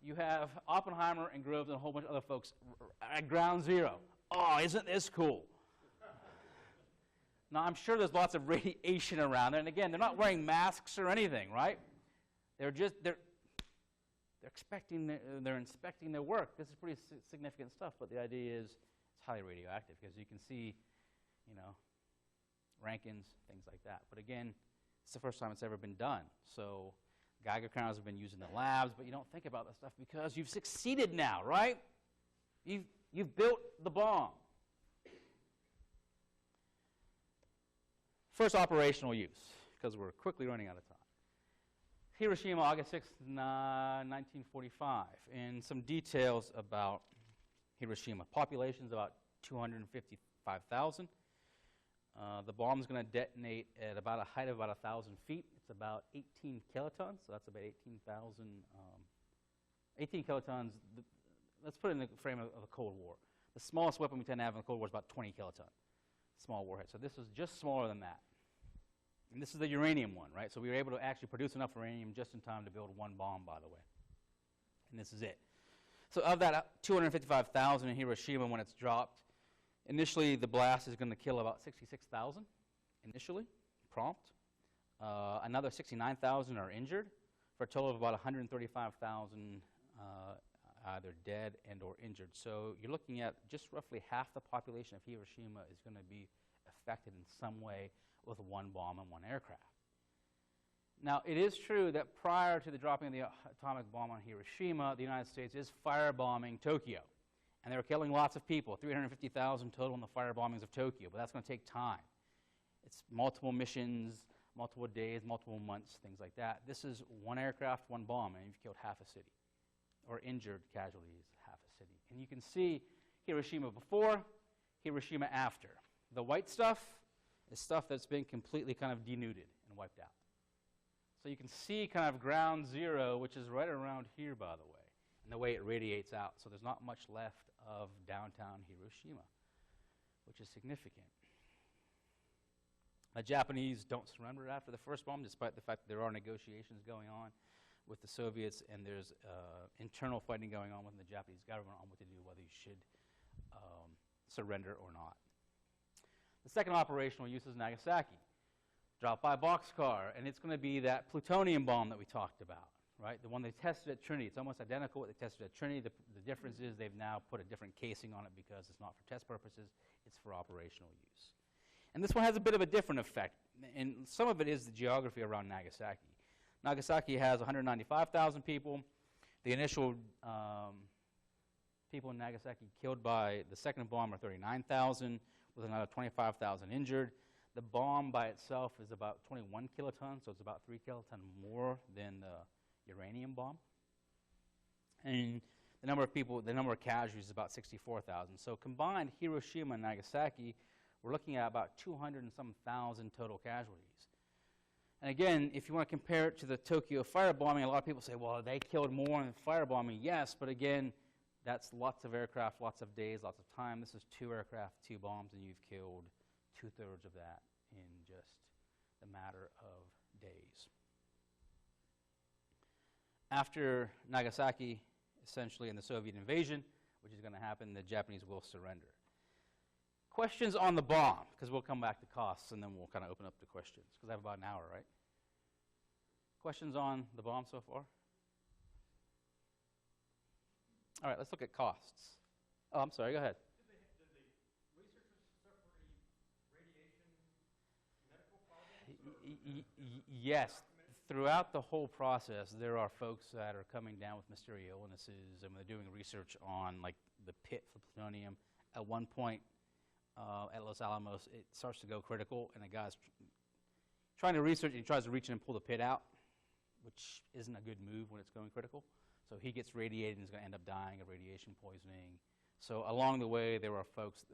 You have Oppenheimer and Groves and a whole bunch of other folks at ground zero. Oh, isn't this cool? Now, I'm sure there's lots of radiation around there. And again, they're not wearing masks or anything, right? They're inspecting their work. This is pretty significant stuff, but the idea is it's highly radioactive because you can see, you know, Rankins, things like that. But again, it's the first time it's ever been done. So Geiger counters have been used in the labs, but you don't think about that stuff because you've succeeded now, right? You've built the bomb. First operational use, because we're quickly running out of time. Hiroshima, August 6, 1945, and some details about Hiroshima. Population's about 255,000. The bomb's going to detonate at about a height of about 1,000 feet. It's about 18 kilotons, so that's about 18,000. 18 kilotons, let's put it in the frame of the Cold War. The smallest weapon we tend to have in the Cold War is about 20 kilotons. Small warhead. So this is just smaller than that. And this is the uranium one, right? So we were able to actually produce enough uranium just in time to build one bomb, by the way. And this is it. So of that 255,000 in Hiroshima when it's dropped, initially the blast is going to kill about 66,000 initially, prompt. Another 69,000 are injured for a total of about 135,000 either dead and or injured. So you're looking at just roughly half the population of Hiroshima is going to be affected in some way with one bomb and one aircraft. Now, it is true that prior to the dropping of the atomic bomb on Hiroshima, the United States is firebombing Tokyo. And they were killing lots of people, 350,000 total in the firebombings of Tokyo, but that's going to take time. It's multiple missions, multiple days, multiple months, things like that. This is one aircraft, one bomb, and you've killed half a city, or injured casualties, half a city. And you can see Hiroshima before, Hiroshima after. The white stuff is stuff that's been completely kind of denuded and wiped out. So you can see kind of ground zero, which is right around here, by the way, and the way it radiates out. So there's not much left of downtown Hiroshima, which is significant. The Japanese don't surrender after the first bomb, despite the fact that there are negotiations going on with the Soviets, and there's internal fighting going on within the Japanese government on what to do, whether you should surrender or not. The second operational use is Nagasaki, dropped by boxcar, and it's going to be that plutonium bomb that we talked about, right? The one they tested at Trinity. It's almost identical what they tested at Trinity. The difference is they've now put a different casing on it because it's not for test purposes, it's for operational use. And this one has a bit of a different effect, and some of it is the geography around Nagasaki. Nagasaki has 195,000 people. The initial people in Nagasaki killed by the second bomb are 39,000, with another 25,000 injured. The bomb by itself is about 21 kilotons, so it's about 3 kilotons more than the uranium bomb. And the number of people, the number of casualties is about 64,000. So combined, Hiroshima and Nagasaki we're looking at about 200 and some thousand total casualties. And again, if you want to compare it to the Tokyo firebombing, a lot of people say, well, they killed more in firebombing. Yes, but again, that's lots of aircraft, lots of days, lots of time. This is 2 aircraft, 2 bombs, and you've killed 2/3 of that in just a matter of days. After Nagasaki, essentially in the Soviet invasion, which is going to happen, the Japanese will surrender. Questions on the bomb, because we'll come back to costs, and then we'll kind of open up to questions, because I have about an hour, right? Questions on the bomb so far? All right, let's look at costs. Oh, I'm sorry, go ahead. Did the researchers suffer any radiation medical problems? Yes. Throughout the whole process, there are folks that are coming down with mysterious illnesses, and they're doing research on, like, the pit for plutonium. At one point, at Los Alamos, it starts to go critical, and a guy's trying to research, and he tries to reach in and pull the pit out, which isn't a good move when it's going critical. So he gets radiated and is going to end up dying of radiation poisoning. So along the way, there are folks,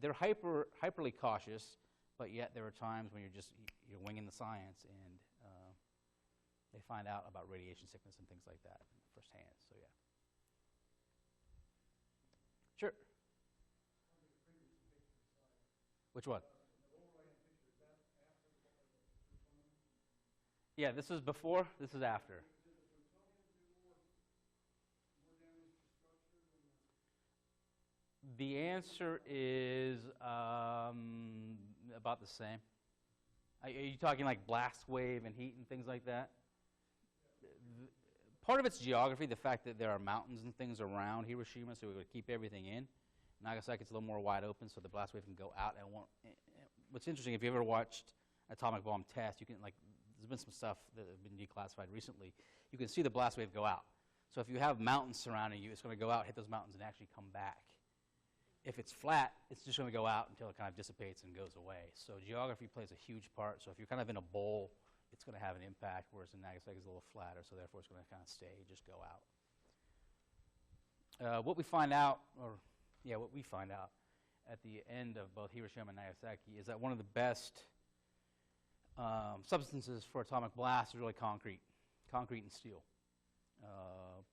they're hyperly cautious, but yet there are times when you're winging the science, and they find out about radiation sickness and things like that firsthand. So yeah. Sure. Which one? Yeah, this is before, this is after. The answer is about the same. Are you talking like blast wave and heat and things like that? Part of it's geography, the fact that there are mountains and things around Hiroshima, so we would keep everything in. Nagasaki, it's a little more wide open, so the blast wave can go out and won't. What's interesting, if you ever watched atomic bomb test, you can, like, there's been some stuff that have been declassified recently. You can see the blast wave go out. So if you have mountains surrounding you, it's going to go out, hit those mountains, and actually come back. If it's flat, it's just going to go out until it kind of dissipates and goes away. So geography plays a huge part. So if you're kind of in a bowl, it's going to have an impact, whereas in Nagasaki it's a little flatter, so therefore it's going to kind of stay, just go out. What we find out at the end of both Hiroshima and Nagasaki is that one of the best substances for atomic blast is really concrete and steel.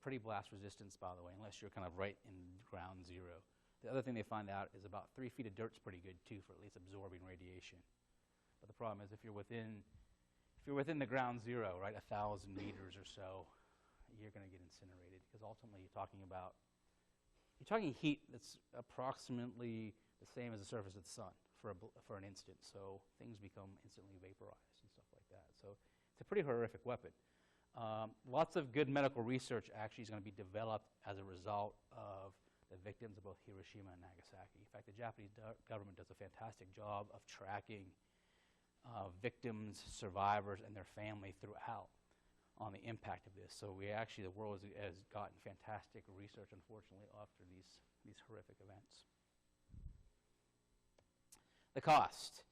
Pretty blast resistance, by the way, unless you're kind of right in ground zero. The other thing they find out is about 3 feet of dirt's pretty good too for at least absorbing radiation. But the problem is if you're within the ground zero, right, 1,000 meters or so, you're going to get incinerated, because ultimately you're talking heat that's approximately the same as the surface of the sun for an instant. So things become instantly vaporized and stuff like that. So it's a pretty horrific weapon. Lots of good medical research actually is going to be developed as a result of the victims of both Hiroshima and Nagasaki. In fact, the Japanese government does a fantastic job of tracking victims, survivors, and their family throughout on the impact of this. So the world has gotten fantastic research, unfortunately, after these horrific events. The cost.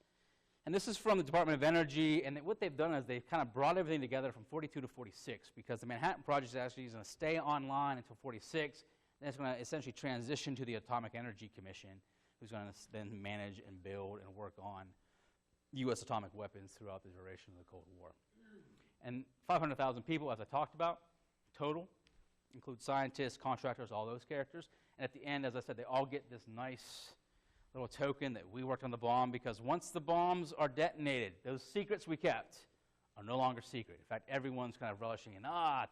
And this is from the Department of Energy, and what they've done is they've kind of brought everything together from 42 to 46, because the Manhattan Project actually is going to stay online until 46. Then it's going to essentially transition to the Atomic Energy Commission, who's going to then manage and build and work on U.S. atomic weapons throughout the duration of the Cold War. And 500,000 people, as I talked about, total, include scientists, contractors, all those characters. And at the end, as I said, they all get this nice little token that we worked on the bomb, because once the bombs are detonated, those secrets we kept are no longer secret. In fact, everyone's kind of relishing in, the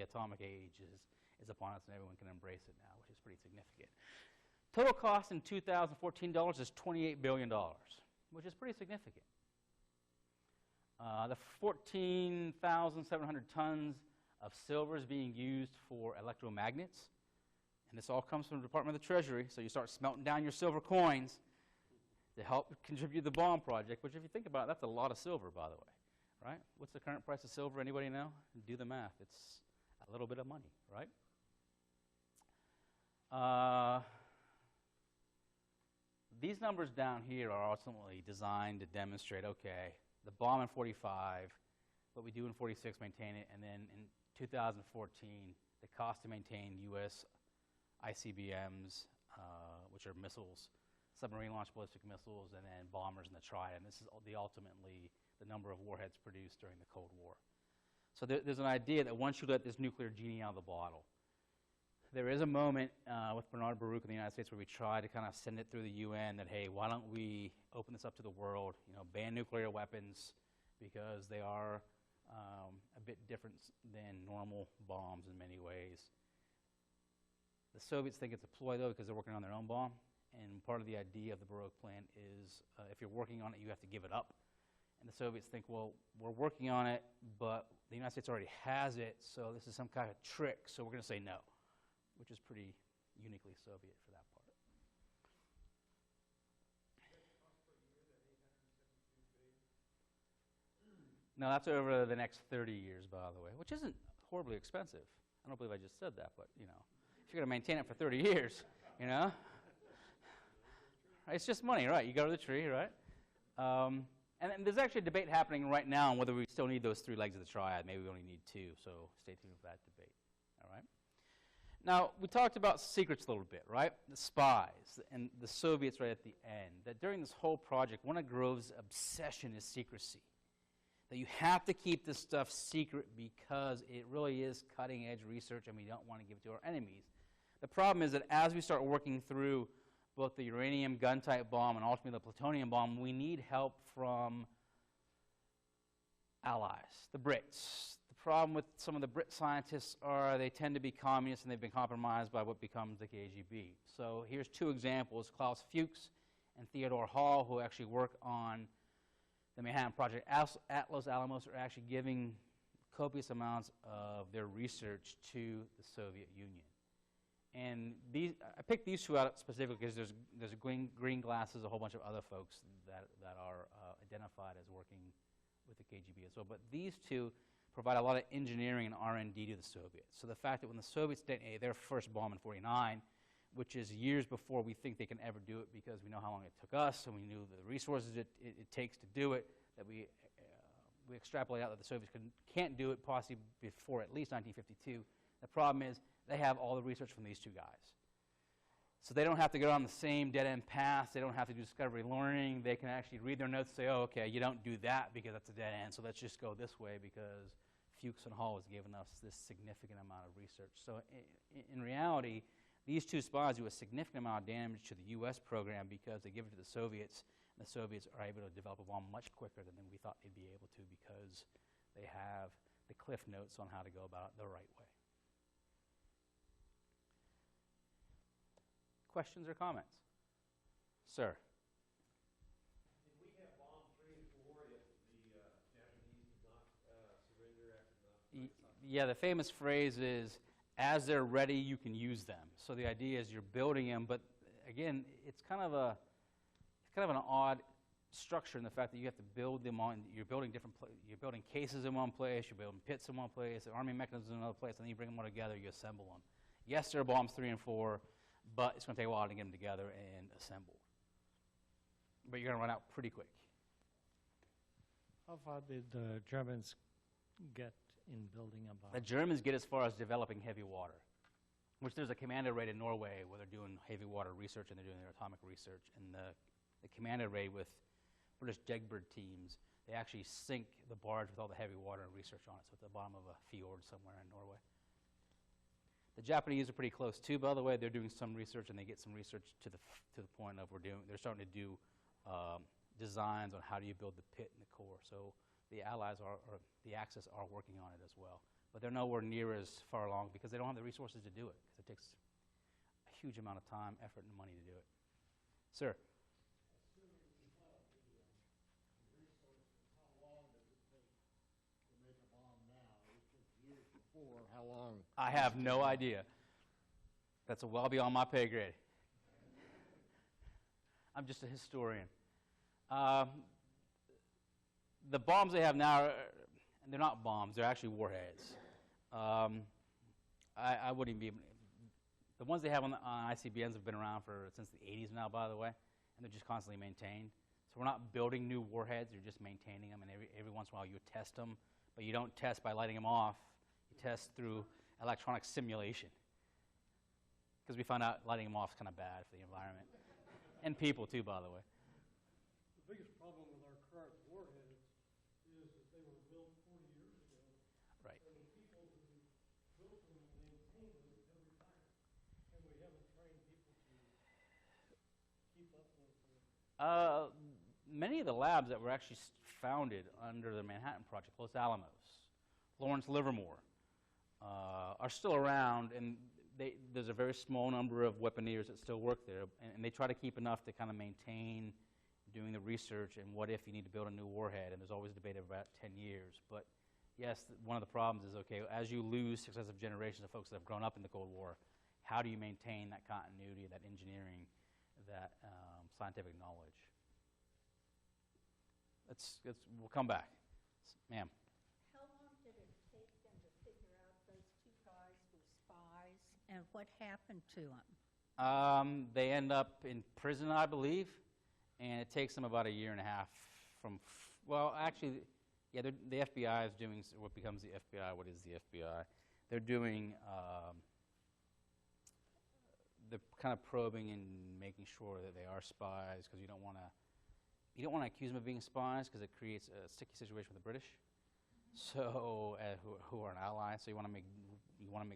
atomic age is upon us, and everyone can embrace it now, which is pretty significant. Total cost in 2014 dollars is $28 billion, which is pretty significant. The 14,700 tons of silver is being used for electromagnets, and this all comes from the Department of the Treasury, so you start smelting down your silver coins to help contribute to the bomb project, which if you think about it, that's a lot of silver, by the way, right? What's the current price of silver? Anybody know? Do the math. It's a little bit of money, right? These numbers down here are ultimately designed to demonstrate, okay, the bomb in 45, what we do in 46, maintain it, and then in 2014, the cost to maintain U.S. ICBMs, which are missiles, submarine-launched ballistic missiles, and then bombers in the Triad. And this is ultimately the number of warheads produced during the Cold War. So there's an idea that once you let this nuclear genie out of the bottle, there is a moment with Bernard Baruch in the United States where we try to kind of send it through the UN that, hey, why don't we open this up to the world, ban nuclear weapons because they are a bit different than normal bombs in many ways. The Soviets think it's a ploy, though, because they're working on their own bomb. And part of the idea of the Baruch plan is if you're working on it, you have to give it up. And the Soviets think, well, we're working on it, but the United States already has it, so this is some kind of trick, so we're going to say no, which is pretty uniquely Soviet for that part. No, that's over the next 30 years, by the way, which isn't horribly expensive. I don't believe I just said that, but, if you're going to maintain it for 30 years, It's just money, right? You go to the tree, right? And there's actually a debate happening right now on whether we still need those 3 legs of the triad. Maybe we only need 2, so stay tuned for that debate, all right? Now, we talked about secrets a little bit, right? The spies and the Soviets right at the end. That during this whole project, one of Grove's obsession is secrecy. That you have to keep this stuff secret because it really is cutting-edge research and we don't want to give it to our enemies. The problem is that as we start working through both the uranium gun-type bomb and ultimately the plutonium bomb, we need help from allies, the Brits. The problem with some of the Brit scientists are they tend to be communists and they've been compromised by what becomes the KGB. So here's 2 examples, Klaus Fuchs and Theodore Hall, who actually work on the Manhattan Project. At Los Alamos are actually giving copious amounts of their research to the Soviet Union. And I picked these 2 out specifically because there's Green Glasses, a whole bunch of other folks that are identified as working with the KGB as well. But these 2 provide a lot of engineering and R&D to the Soviets. So the fact that when the Soviets detonated their first bomb in '49, which is years before we think they can ever do it because we know how long it took us and we knew the resources it takes to do it, that we extrapolate out that the Soviets can't do it possibly before at least 1952. The problem is they have all the research from these 2 guys. So they don't have to go on the same dead-end path. They don't have to do discovery learning. They can actually read their notes and say, oh, okay, you don't do that because that's a dead end, so let's just go this way because Fuchs and Hall has given us this significant amount of research. So in reality, these 2 spies do a significant amount of damage to the U.S. program because they give it to the Soviets, and the Soviets are able to develop a bomb much quicker than we thought they'd be able to because they have the cliff notes on how to go about it the right way. Questions or comments? Sir? Did we have bomb 3 and 4 if the Japanese did not surrender after the... Yeah, the famous phrase is, as they're ready, you can use them. So the idea is you're building them, but again, it's kind of an odd structure in the fact that you have to build them on, you're building you're building cases in one place, you're building pits in one place, the arming mechanisms in another place, and then you bring them all together, you assemble them. Yes, there are bombs 3 and 4, but it's going to take a while to get them together and assembled. But you're going to run out pretty quick. How far did the Germans get in building a bomb? The Germans get as far as developing heavy water, which there's a commander raid in Norway where they're doing heavy water research and they're doing their atomic research. And the commander raid with British Jegbird teams, they actually sink the barge with all the heavy water and research on it. So it's at the bottom of a fjord somewhere in Norway. The Japanese are pretty close too, by the way. They're doing some research, and they get some research to the point of they're starting to do designs on how do you build the pit and the core. So the Allies or the Axis are working on it as well. But they're nowhere near as far along because they don't have the resources to do it. Because it takes a huge amount of time, effort, and money to do it. Sir? Assuming we have the resources, how long does it take to make a bomb now? It took years before. How long? I have no idea. That's well beyond my pay grade. I'm just a historian. The bombs they have now, they're not bombs. They're actually warheads. I wouldn't even be... The ones they have on ICBMs have been around since the 80s now, by the way, and they're just constantly maintained. So we're not building new warheads. You're just maintaining them, and every once in a while you test them, but you don't test by lighting them off. You test through electronic simulation, because we found out lighting them off is kind of bad for the environment. And people, too, by the way. The biggest problem with our current warheads is that they were built 40 years ago. Right. And the people who built them and maintained them have retired. And we haven't trained people to keep up with Many of the labs that were actually founded under the Manhattan Project, Los Alamos, Lawrence Livermore, are still around, and there's a very small number of weaponeers that still work there, and they try to keep enough to kind of maintain doing the research and what if you need to build a new warhead, and there's always debate of about 10 years. But yes, one of the problems is, okay, as you lose successive generations of folks that have grown up in the Cold War, how do you maintain that continuity, that engineering, that scientific knowledge? We'll come back. Ma'am. How long did it take them to figure out those two guys were spies, and what happened to them? They end up in prison, I believe, and it takes them about a year and a half from, well, actually, yeah, the FBI is doing what becomes the FBI. What is the FBI? They're doing, they're kind of probing and making sure that they are spies, because you don't want to accuse them of being spies, because it creates a sticky situation with the British, so who are an ally. So you want to make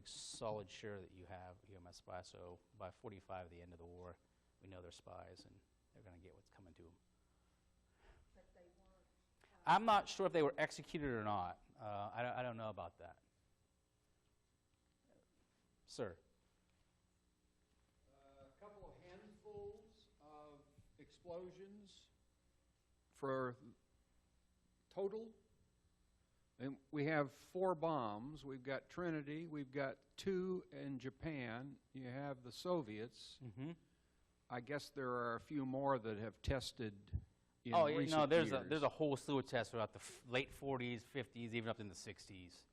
solid sure that you have them as spies. So by 45, the end of the war, we know they're spies, and they're going to get what's coming to them. But they weren't. I'm not sure if they were executed or not. I don't know about that. Sir. A couple of handfuls of explosions for total. And we have 4 bombs. We've got Trinity. We've got 2 in Japan. You have the Soviets. Mm-hmm. I guess there are a few more that have tested in Oh, yeah, recent no, there's years. a whole slew of tests throughout the late 40s, 50s, even up in the 60s.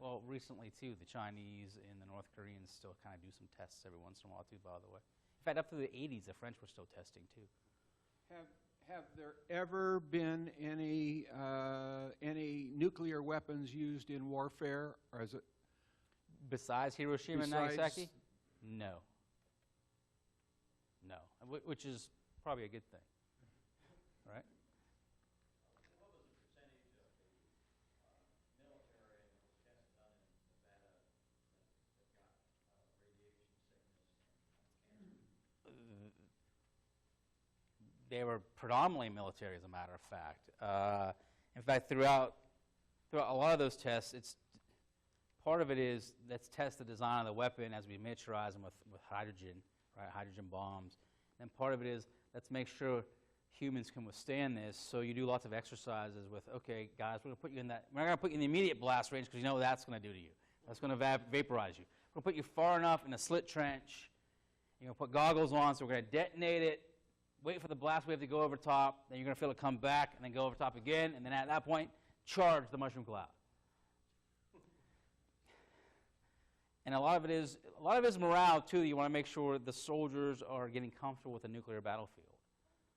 Well, recently, too, the Chinese and the North Koreans still kind of do some tests every once in a while, too, by the way. In fact, up to the 80s, the French were still testing, too. Have there ever been any nuclear weapons used in warfare, or is it Besides Hiroshima and Nagasaki? No. No, which is probably a good thing, right? What was the percentage of the military and those tests done in Nevada that got radiation sickness and cancer? They were predominantly military, as a matter of fact. In fact, throughout a lot of those tests, part of it is let's test the design of the weapon as we miniaturize them with hydrogen, right? Hydrogen bombs. And part of it is let's make sure humans can withstand this. So you do lots of exercises with, okay, guys, we're going to put you in that. We're not going to put you in the immediate blast range because you know what that's going to do to you. That's going to vaporize you. We're going to put you far enough in a slit trench. You're going to put goggles on, so we're going to detonate it. Wait for the blast wave to go over top, then you're going to feel it come back, and then go over top again, and then at that point, charge the mushroom cloud. And a lot of it is morale, too. You want to make sure the soldiers are getting comfortable with the nuclear battlefield.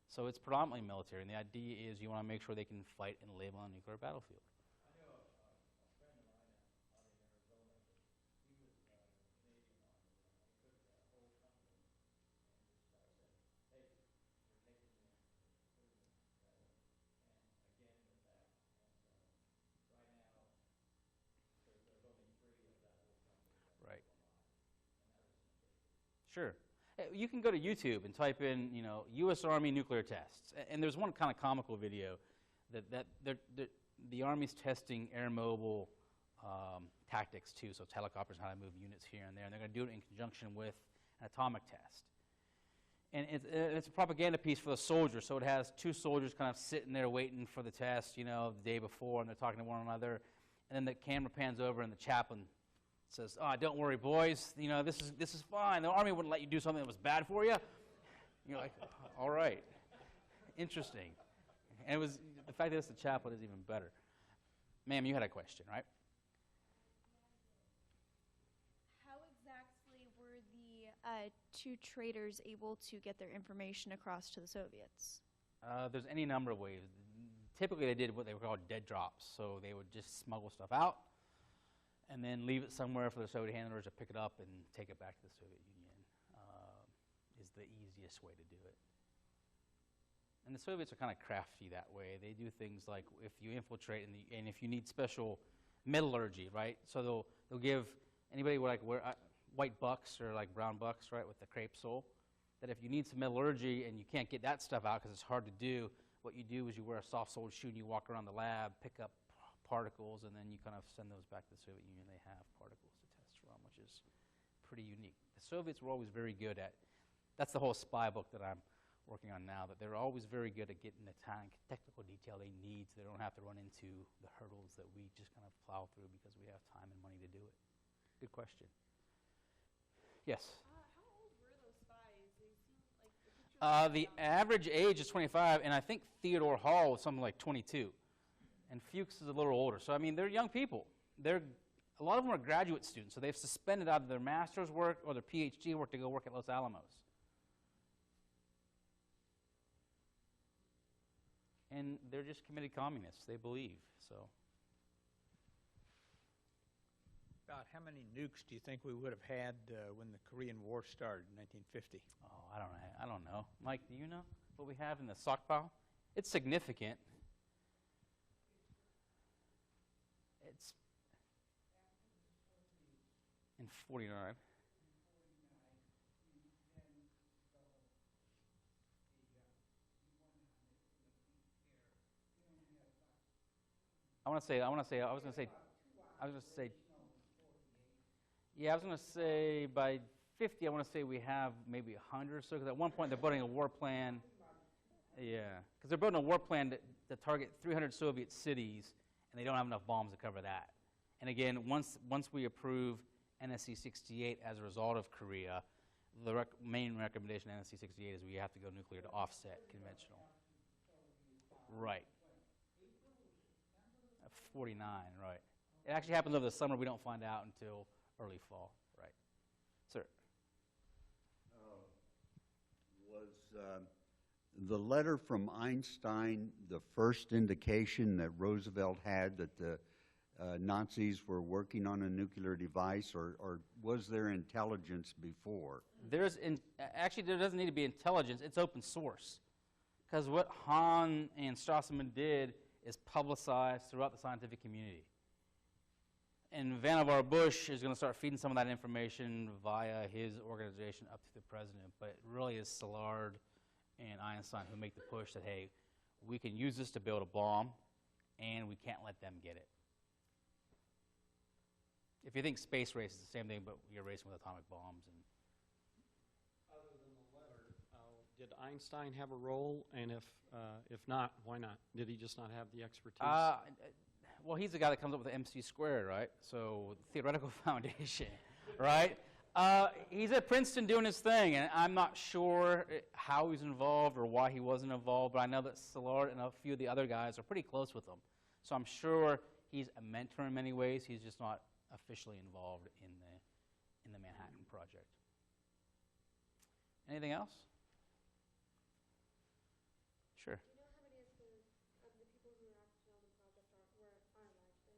So it's predominantly military, and the idea is you want to make sure they can fight and live on a nuclear battlefield. I know a friend of mine out in Arizona, he was in the Canadian Army, and he took that whole company and just said, hey, we're taking you in, put them in together, and again with that. And right now, there's only 3 of that whole company. Right. Sure. You can go to YouTube and type in, U.S. Army nuclear tests. And there's one kind of comical video that the Army's testing air mobile tactics, too, so helicopters, how to move units here and there. And they're going to do it in conjunction with an atomic test. And it's a propaganda piece for the soldiers. So it has 2 soldiers kind of sitting there waiting for the test, the day before, and they're talking to one another. And then the camera pans over, and the chaplain says, "Oh, don't worry, boys. This is fine. The Army wouldn't let you do something that was bad for you." You're like, all right, interesting. And it was the fact that it's the chaplain is even better. Ma'am, you had a question, right? How exactly were the 2 traitors able to get their information across to the Soviets? There's any number of ways. Typically, they did what they were called dead drops. So they would just smuggle stuff out and then leave it somewhere for the Soviet handlers to pick it up and take it back to the Soviet Union, is the easiest way to do it. And the Soviets are kind of crafty that way. They do things like if you infiltrate and if you need special metallurgy, right? So they'll give anybody like white bucks or like brown bucks, right, with the crepe sole, that if you need some metallurgy and you can't get that stuff out because it's hard to do, what you do is you wear a soft-soled shoe and you walk around the lab, pick up particles, and then you kind of send those back to the Soviet Union. They have particles to test from, which is pretty unique. The Soviets were always very good at, that's the whole spy book that I'm working on now, that they're always very good at getting the technical detail they need so they don't have to run into the hurdles that we just kind of plow through because we have time and money to do it. Good question. Yes? How old were those spies? They seem like the pictures. The average age is 25, and I think Theodore Hall was something like 22. And Fuchs is a little older. So, I mean, they're young people. A lot of them are graduate students, so they've suspended out of their master's work or their PhD work to go work at Los Alamos. And they're just committed communists, they believe, so. About how many nukes do you think we would have had when the Korean War started in 1950? Oh, I don't know. Mike, do you know what we have in the stockpile? It's significant. It's in 49. I was going to say by 50, I want to say we have maybe 100 or so, because at one point they're building a war plan. Yeah, because they're building a war plan to target 300 Soviet cities, and they don't have enough bombs to cover that. And again, once we approve NSC-68 as a result of Korea, the main recommendation of NSC-68 is we have to go nuclear to offset conventional. Right. 49, right. It actually happens over the summer. We don't find out until early fall, right. Sir? Was the letter from Einstein the first indication that Roosevelt had that the Nazis were working on a nuclear device, or was there intelligence before? Actually, there doesn't need to be intelligence. It's open source. Because what Hahn and Strassman did is publicized throughout the scientific community. And Vannevar Bush is going to start feeding some of that information via his organization up to the president. But it really is Szilard and Einstein who make the push that, hey, we can use this to build a bomb, and we can't let them get it. If you think space race is the same thing, but you're racing with atomic bombs. And other than the letter, did Einstein have a role? And if not, why not? Did he just not have the expertise? Well, he's the guy that comes up with the MC squared, right? So theoretical foundation, right? He's at Princeton doing his thing, and I'm not sure how he's involved or why he wasn't involved, but I know that Szilard and a few of the other guys are pretty close with him. So I'm sure he's a mentor in many ways. He's just not officially involved in the Manhattan Project. Anything else? Sure. Do you know how many of the people who were actually on the project are alive today?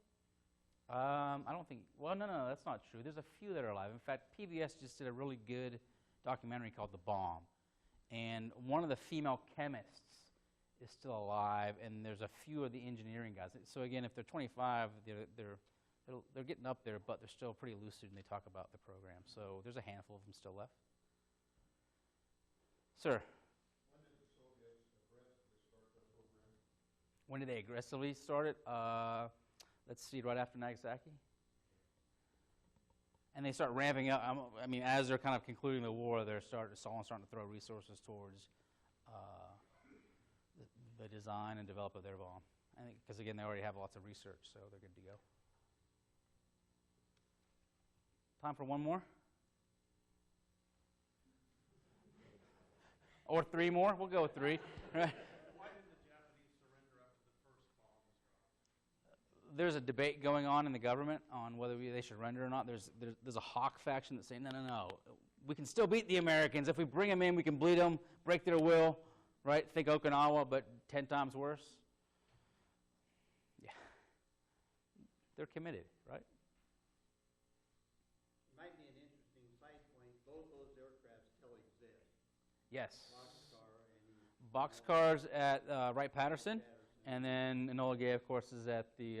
I don't think, well, no, that's not true. There's a few that are alive. In fact, PBS just did a really good documentary called The Bomb. And one of the female chemists is still alive, and there's a few of the engineering guys. So again, if they're 25, they're getting up there, but they're still pretty lucid, and they talk about the program. So there's a handful of them still left. Sir? When did they aggressively start it? Let's see, right after Nagasaki. And they start ramping up. I mean, as they're kind of concluding the war, Stalin's starting to throw resources towards the design and develop of their bomb. I think because, again, they already have lots of research, so they're good to go. Time for one more? Or three more? We'll go with three. Right. There's a debate going on in the government on whether they should surrender or not. There's a hawk faction that's saying, no. We can still beat the Americans. If we bring them in, we can bleed them, break their will, right? Think Okinawa, but 10 times worse. Yeah. They're committed, right? It might be an interesting side point. Both those aircraft still exist. Yes. Boxcars at Wright-Patterson, and then Enola Gay, of course, is at the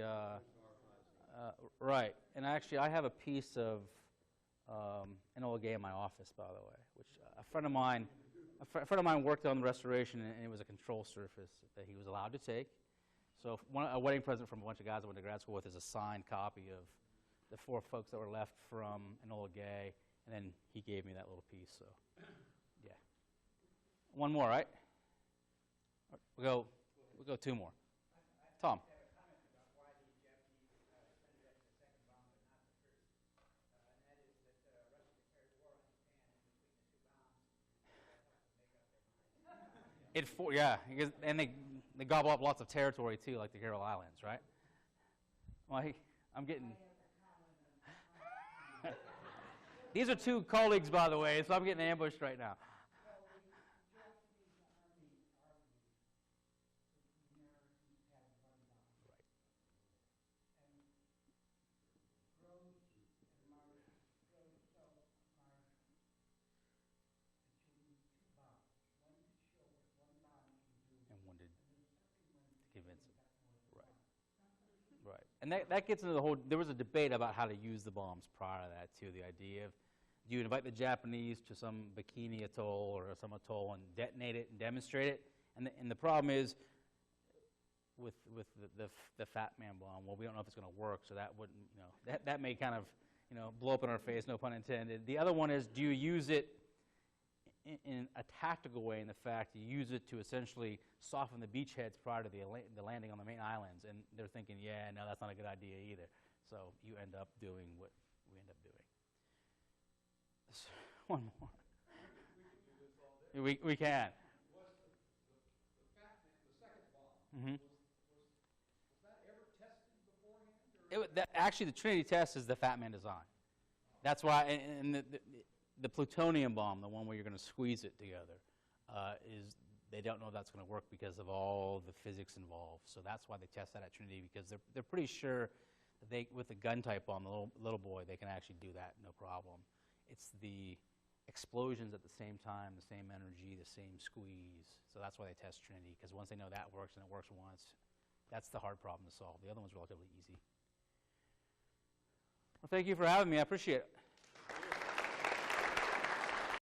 right. And actually, I have a piece of Enola Gay in my office, by the way, which a friend of mine worked on the restoration, and it was a control surface that he was allowed to take. So a wedding present from a bunch of guys I went to grad school with is a signed copy of the 4 folks that were left from Enola Gay, and then he gave me that little piece. So, yeah. One more, right? We'll go 2 more. Tom. Yeah, and they gobble up lots of territory too, like the Carroll Islands, right? Well, I'm getting. These are 2 colleagues, by the way, so I'm getting ambushed right now. Right. And that gets into the whole, there was a debate about how to use the bombs prior to that, too. The idea of, do you invite the Japanese to some bikini atoll or some atoll and detonate it and demonstrate it? And the problem is, with the Fat Man bomb, well, we don't know if it's going to work, so that wouldn't, that may kind of, blow up in our face, no pun intended. The other one is, do you use it in a tactical way, in the fact you use it to essentially soften the beachheads prior to the landing on the main islands, and they're thinking, yeah, no, that's not a good idea either. So you end up doing what we end up doing. One more. We can. Was the second bomb, Mm-hmm. was that ever tested beforehand? Actually, the Trinity test is the Fat Man design. That's why, and the plutonium bomb, the one where you're going to squeeze it together, is they don't know that's going to work because of all the physics involved. So that's why they test that at Trinity, because they're pretty sure that with the gun type bomb, the little boy, they can actually do that no problem. It's the explosions at the same time, the same energy, the same squeeze. So that's why they test Trinity, because once they know that works and it works once, that's the hard problem to solve. The other one's relatively easy. Well, thank you for having me. I appreciate it.